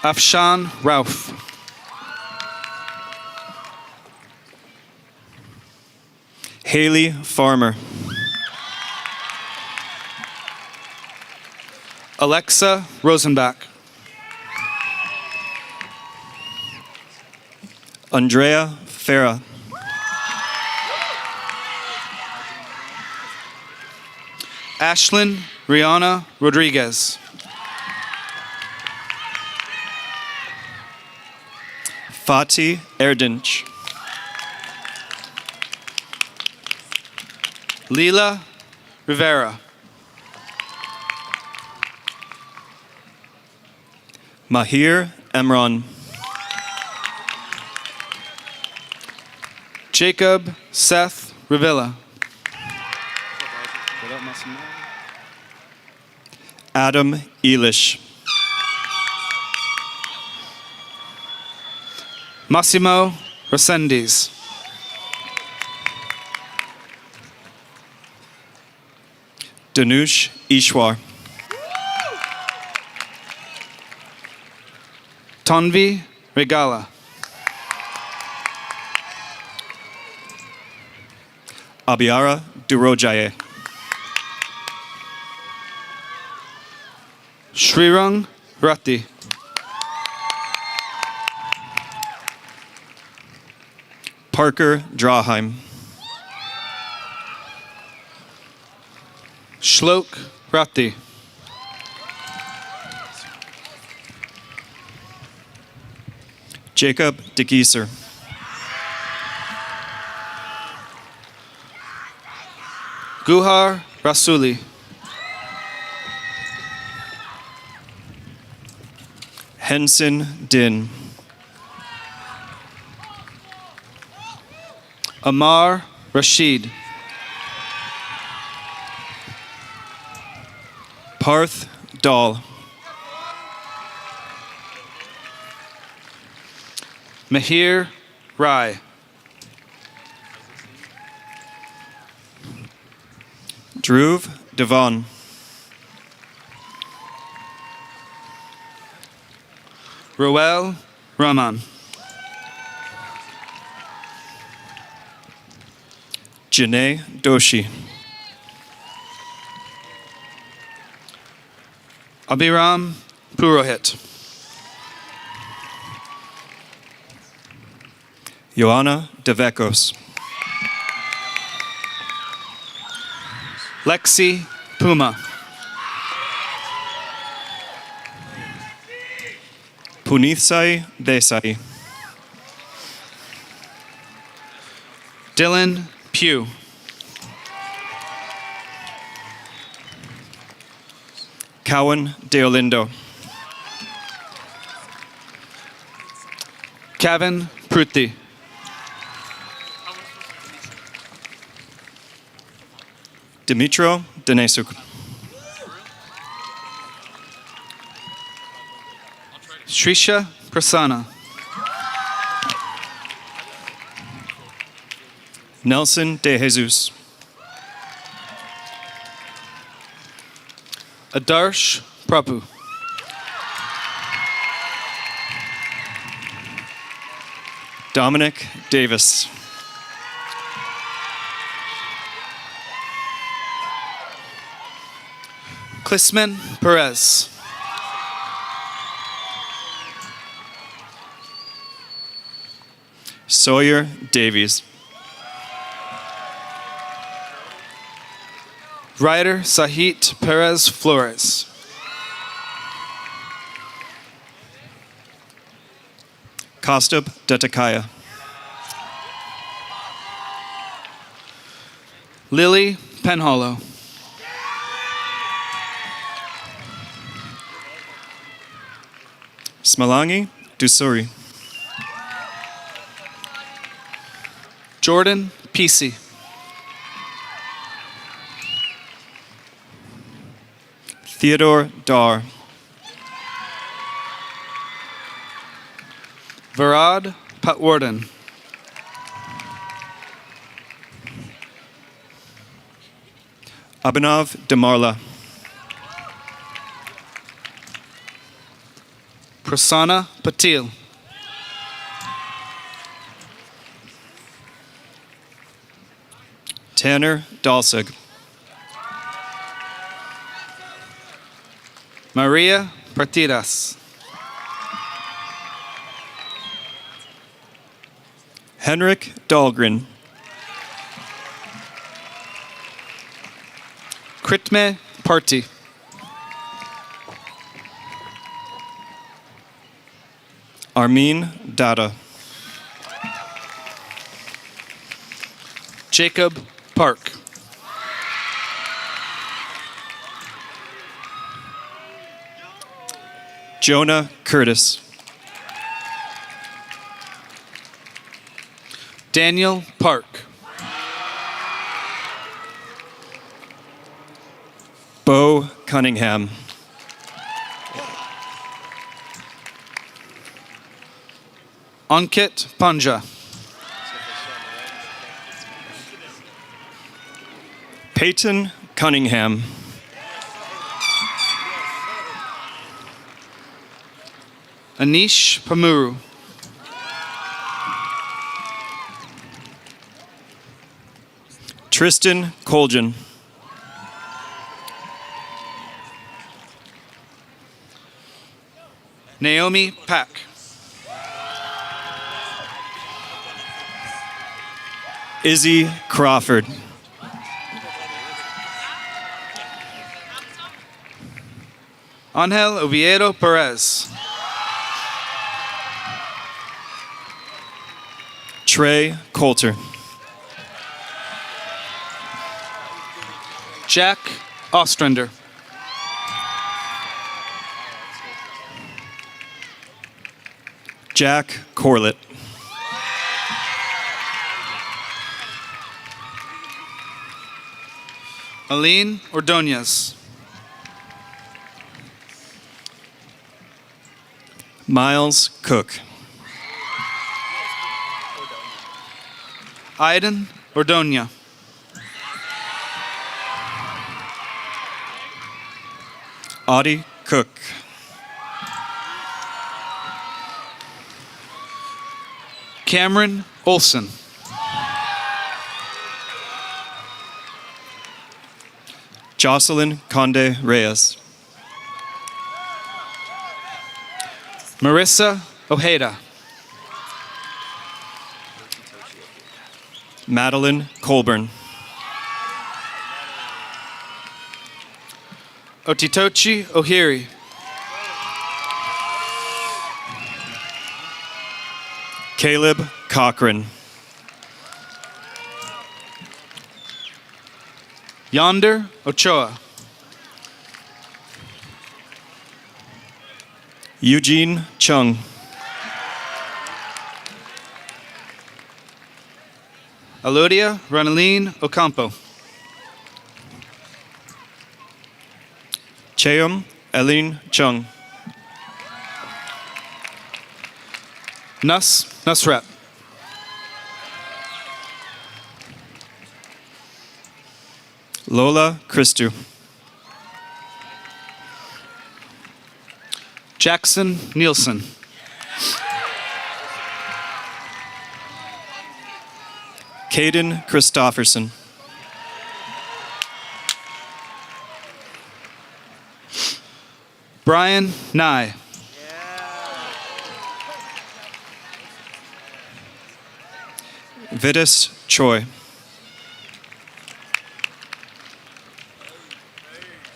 Afshan Rauf. Haley Farmer. Alexa Rosenbach. Andrea Farah. Ashlyn Rihanna Rodriguez. Fatih Erdinç. Leela Rivera. Mahir Emron. Jacob Seth Rivilla. Adam Elish. Massimo Resendiz. Danush Ishwar. Tanvi Regala. Abiara Durojaye. Srirang Rati. Parker Draheim. Shlok Rati. Jacob DeGieser. Guhar Rasuli. Henson Din. Amar Rashid. Parth Dahl. Mahir Rai. Dhruv Devon. Roel Rahman. Janae Doshi. Abhiram Purohit. Joanna Devekos. Lexi Puma. Punithsai Desai. Dylan Pugh. Cowan Deolindo. Kevin Pruthi. Dimitro Denesuk. Srisha Prasanna. Nelson De Jesus. Adarsh Prabhu. Dominic Davis. Clisman Perez. Sawyer Davies. Ryder Sahit Perez Flores. Kostub Detakaya. Lily Penhollow. Smalangi Dusuri. Jordan Pesey. Theodore Dar. Varad Patwarden. Abhinav Damarla. Prasanna Patil. Tanner Dalsig. Maria Partidas. Henrik Dahlgren. Kritme Party. Armin Dada. Jacob Park. Jonah Curtis. Daniel Park. Bo Cunningham. Ankit Panja. Peyton Cunningham. Anish Pamuru. Tristan Colgan. Naomi Pack. Izzy Crawford. Angel Oviedo Perez. Trey Coulter. Jack Ostrander. Jack Corlett. Aline Ordonez. Miles Cook. Aiden Ordonia. Audie Cook. Cameron Olson. Jocelyn Conde Reyes. Marissa Ojeda. Madeline Colburn. Otitochi Ohiri. Caleb Cochran. Yonder Ochoa. Eugene Chung. Alodia Ranaline Ocampo. Cheum Eileen Chung. Nusrat. Lola Christou. Jackson Nielsen. Caden Christofferson. Brian Nye. Vitus Choi.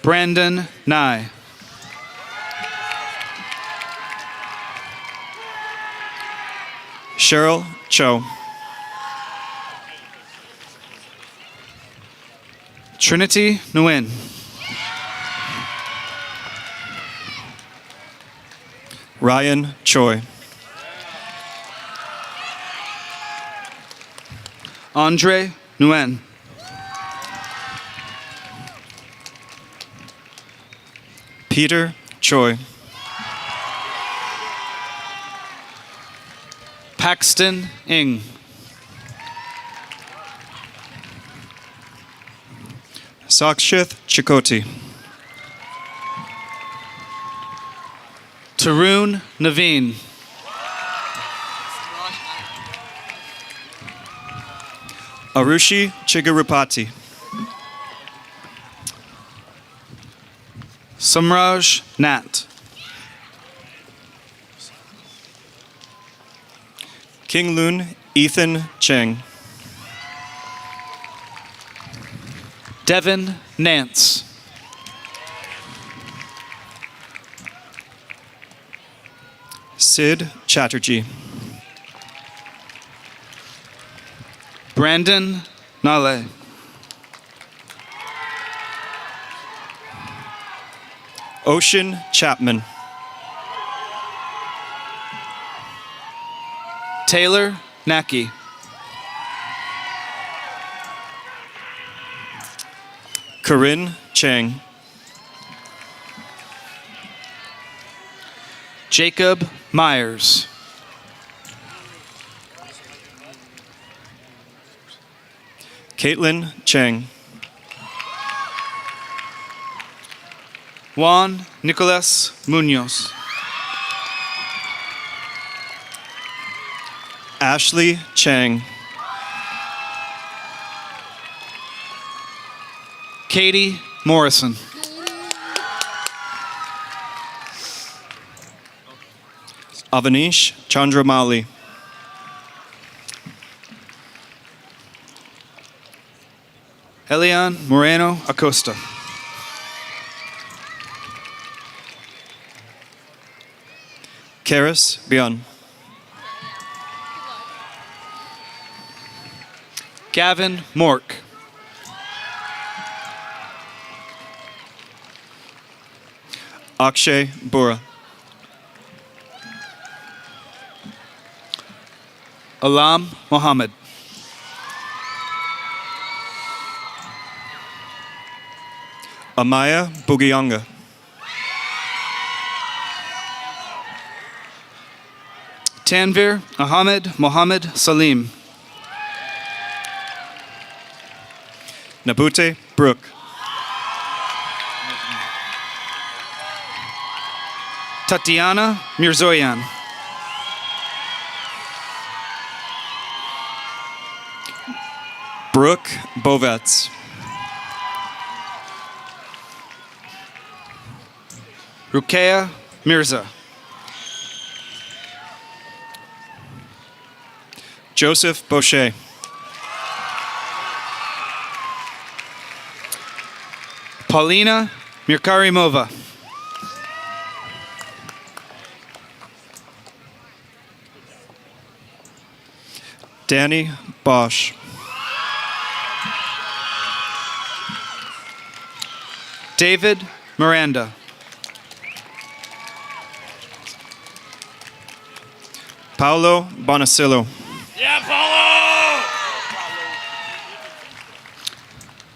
Brandon Nye. Cheryl Cho. Trinity Nguyen. Ryan Choi. Andre Nguyen. Peter Choi. Paxton Ing. Sakshith Chikoti. Tarun Naveen. Arushi Chigarupati. Samraj Nat. King Loon Ethan Cheng. Devin Nance. Sid Chatterjee. Brandon Nale. Ocean Chapman. Taylor Naki. Corinne Chang. Jacob Myers. Caitlin Chang. Juan Nicolas Munoz. Ashley Chang. Katie Morrison. Avanish Chandramali. Elian Moreno Acosta. Karis Bion. Gavin Mork. Akshay Bura. Alam Mohammed. Amaya Bugiyanga. Tanvir Ahmed Mohammed Salim. Nabute Brooke. Tatiana Mirzoyan. Brooke Bovets. Rukeya Mirza. Joseph Boucher. Paulina Mirkarimova. Danny Bosch. David Miranda. Paolo Bonasillo.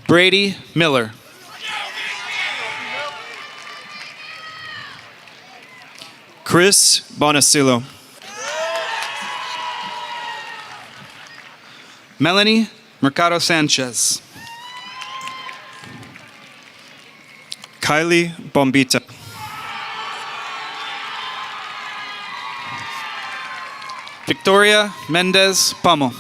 Brady Miller. Chris Bonasillo. Melanie Mercado Sanchez. Kylie Bombita. Victoria Mendez Pomo.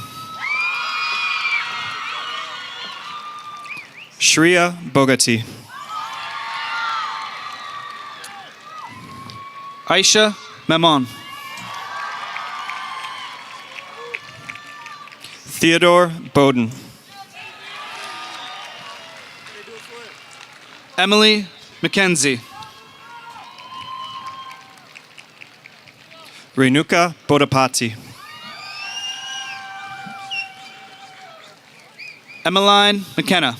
Shreya Bogati. Aisha Memon. Theodore Bowden. Emily McKenzie. Renuka Bodapati. Emmeline McKenna.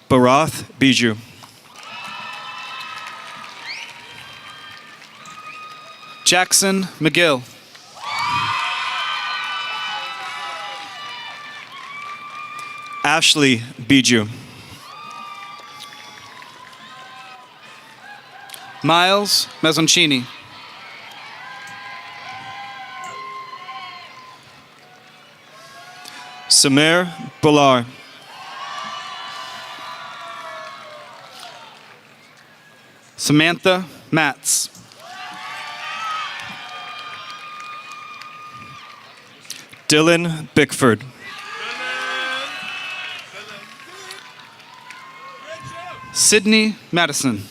Barath Bijou. Jackson McGill. Ashley Biju. Miles Mezzoncini. Samir Bular. Samantha Matz. Dylan Bickford. Sydney Madison.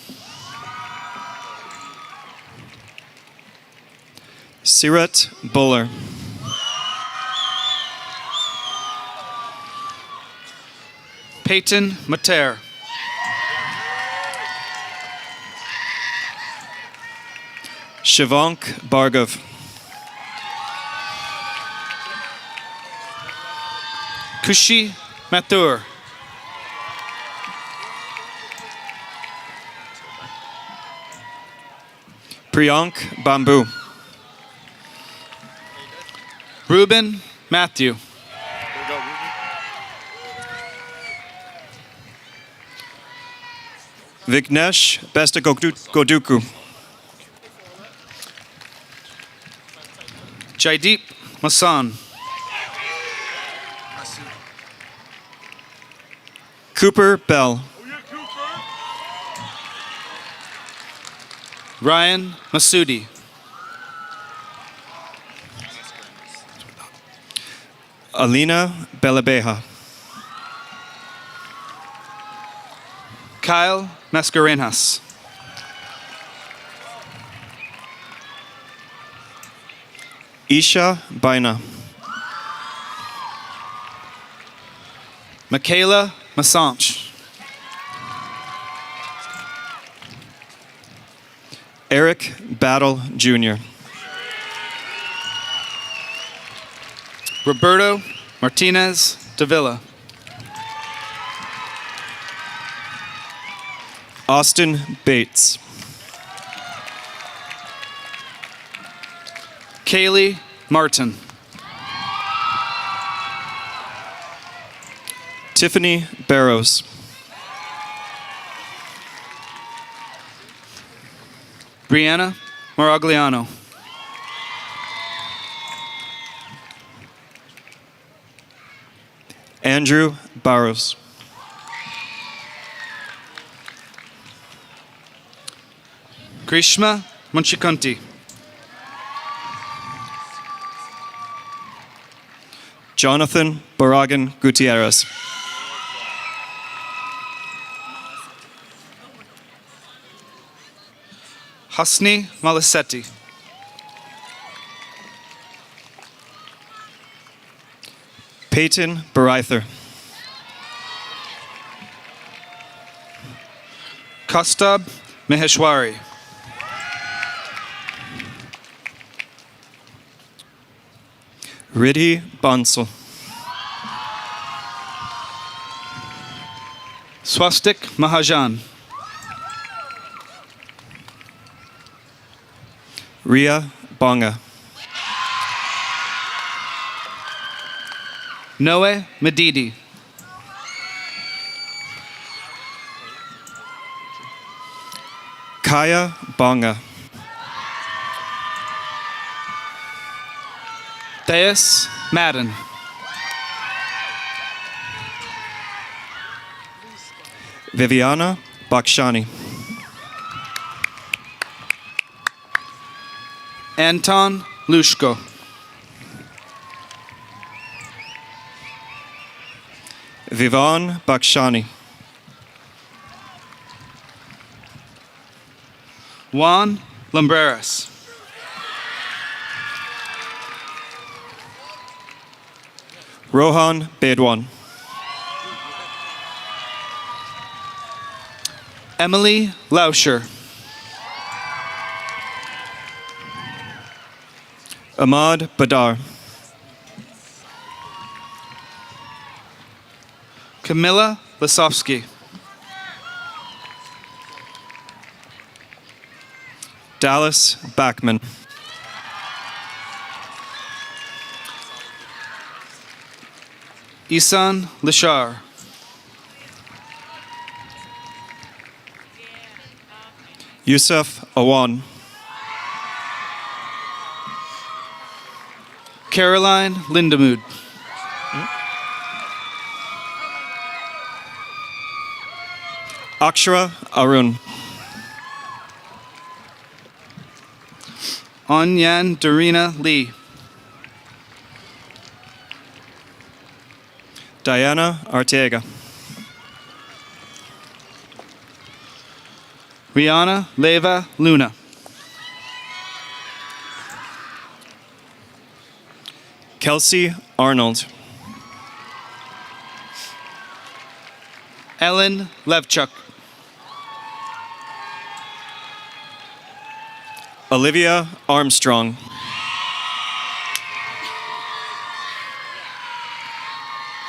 Sirat Buller. Peyton Mater. Shivank Bhargav. Kushi Mathur. Priyank Bambu. Ruben Matthew. Vignesh Goduku. Jaideep Masan. Cooper Bell. Ryan Masudi. Alina Belabeja. Kyle Mascarenas. Isha Baina. Michaela Massanch. Eric Battle Jr. Roberto Martinez Davila. Austin Bates. Kaylee Martin. Tiffany Barrows. Brianna Maragliano. Andrew Barrows. Grishma Munchikunti. Jonathan Baragan Gutierrez. Hasni Malisetti. Peyton Barither. Kastab Maheshwari. Riddhi Bansal. Swastik Mahajan. Ria Bonga. Noe Medidi. Kaya Bonga. Theus Madden. Viviana Bakshani. Anton Lushko. Vivan Bakshani. Juan Lumbreras. Rohan Bedwan. Emily Lauscher. Ahmad Badar. Camilla Lasovsky. Dallas Backman. Isan Lishar. Yusuf Awan. Caroline Lindemood. Akshara Arun. Onyan Darina Lee. Diana Arteaga. Rihanna Leva Luna. Kelsey Arnold. Ellen Levchuk. Olivia Armstrong.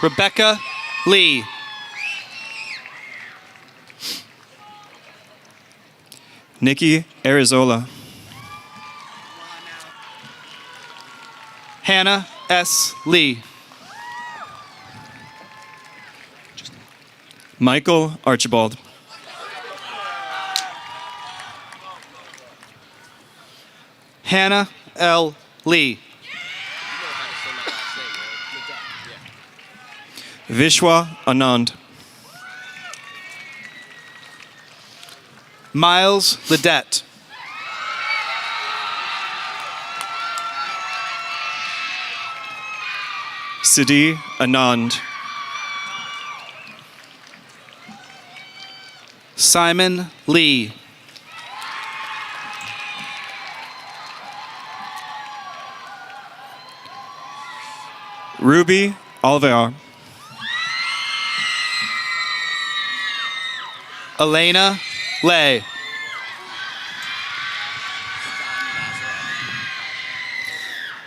Rebecca Lee. Nikki Arizola. Hannah S. Lee. Michael Archibald. Hannah L. Lee. Vishwa Anand. Miles Ledette. Siddhi Anand. Simon Lee. Ruby Alvear. Elena Lay.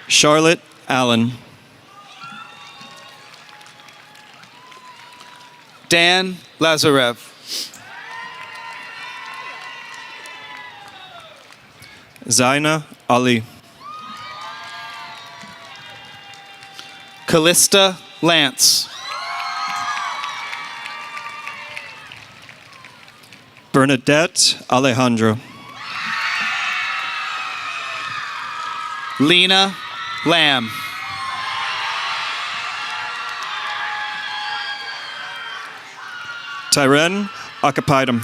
Charlotte Allen. Dan Lazarev. Zaina Ali. Callista Lance. Bernadette Alejandro. Lena Lamb. Tyren Akapaitam.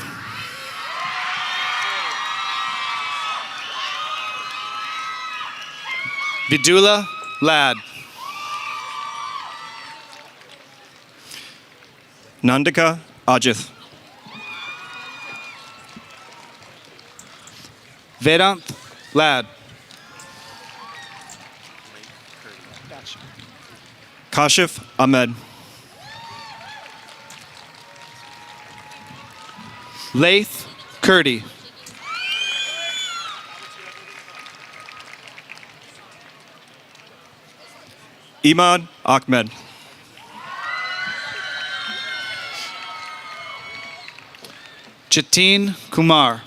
Vidula Ladd. Nandika Ajith. Vedant Ladd. Kashif Ahmed. Laith Curdy. Imad Ahmed. Jatin Kumar.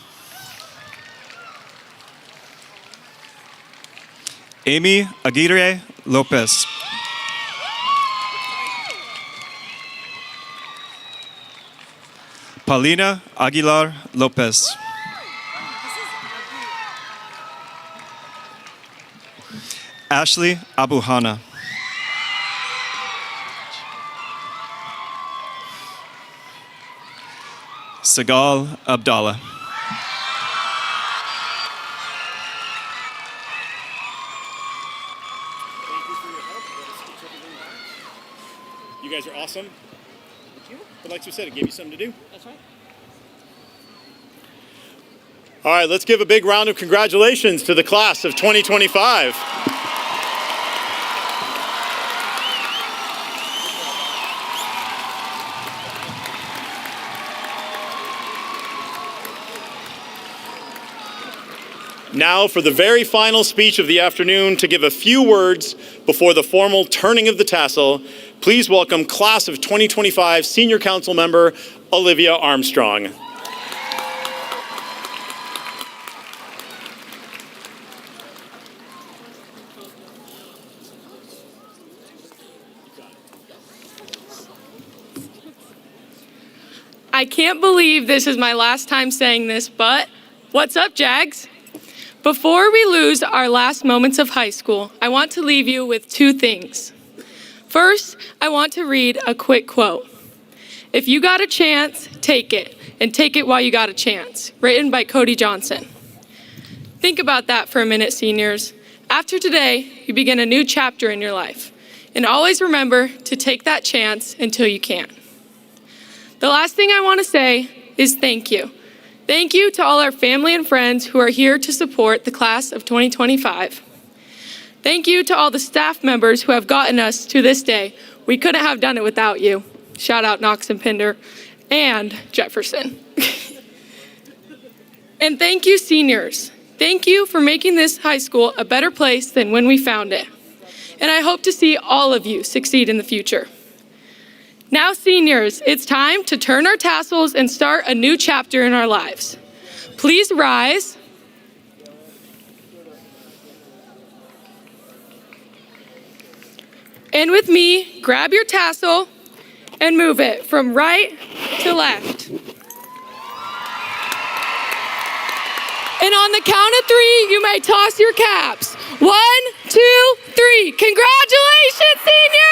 Amy Aguirre Lopez. Paulina Aguilar Lopez. Ashley Abuhana. Sagal Abdallah. You guys are awesome. But like you said, it gave you something to do. That's right. All right, let's give a big round of congratulations to the class of 2025. Now for the very final speech of the afternoon, to give a few words before the formal turning of the tassel, please welcome class of 2025 Senior Council member Olivia Armstrong. I can't believe this is my last time saying this, but what's up, Jags? Before we lose our last moments of high school, I want to leave you with two things. First, I want to read a quick quote. If you got a chance, take it, and take it while you got a chance, written by Cody Johnson. Think about that for a minute, seniors. After today, you begin a new chapter in your life. And always remember to take that chance until you can. The last thing I want to say is thank you. Thank you to all our family and friends who are here to support the class of 2025. Thank you to all the staff members who have gotten us to this day. We couldn't have done it without you. Shout out Knox and Pinder and Jefferson. And thank you, seniors. Thank you for making this high school a better place than when we found it. And I hope to see all of you succeed in the future. Now, seniors, it's time to turn our tassels and start a new chapter in our lives. Please rise. And with me, grab your tassel and move it from right to left. And on the count of three, you may toss your caps. 1, 2, 3. Congratulations, seniors!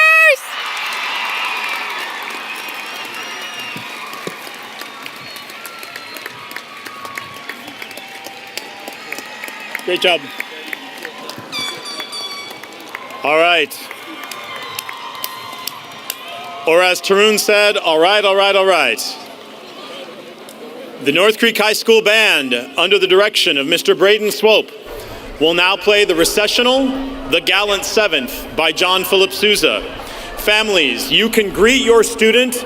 Great job. All right. Or as Tarun said, all right, all right, all right. The North Creek High School Band, under the direction of Mr. Braden Swope, will now play the Recessional, The Gallant Seventh by John Philip Sousa. Families, you can greet your student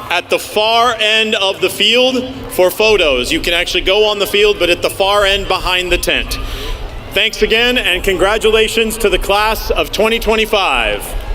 at the far end of the field for photos. You can actually go on the field, but at the far end behind the tent. Thanks again, and congratulations to the class of 2025.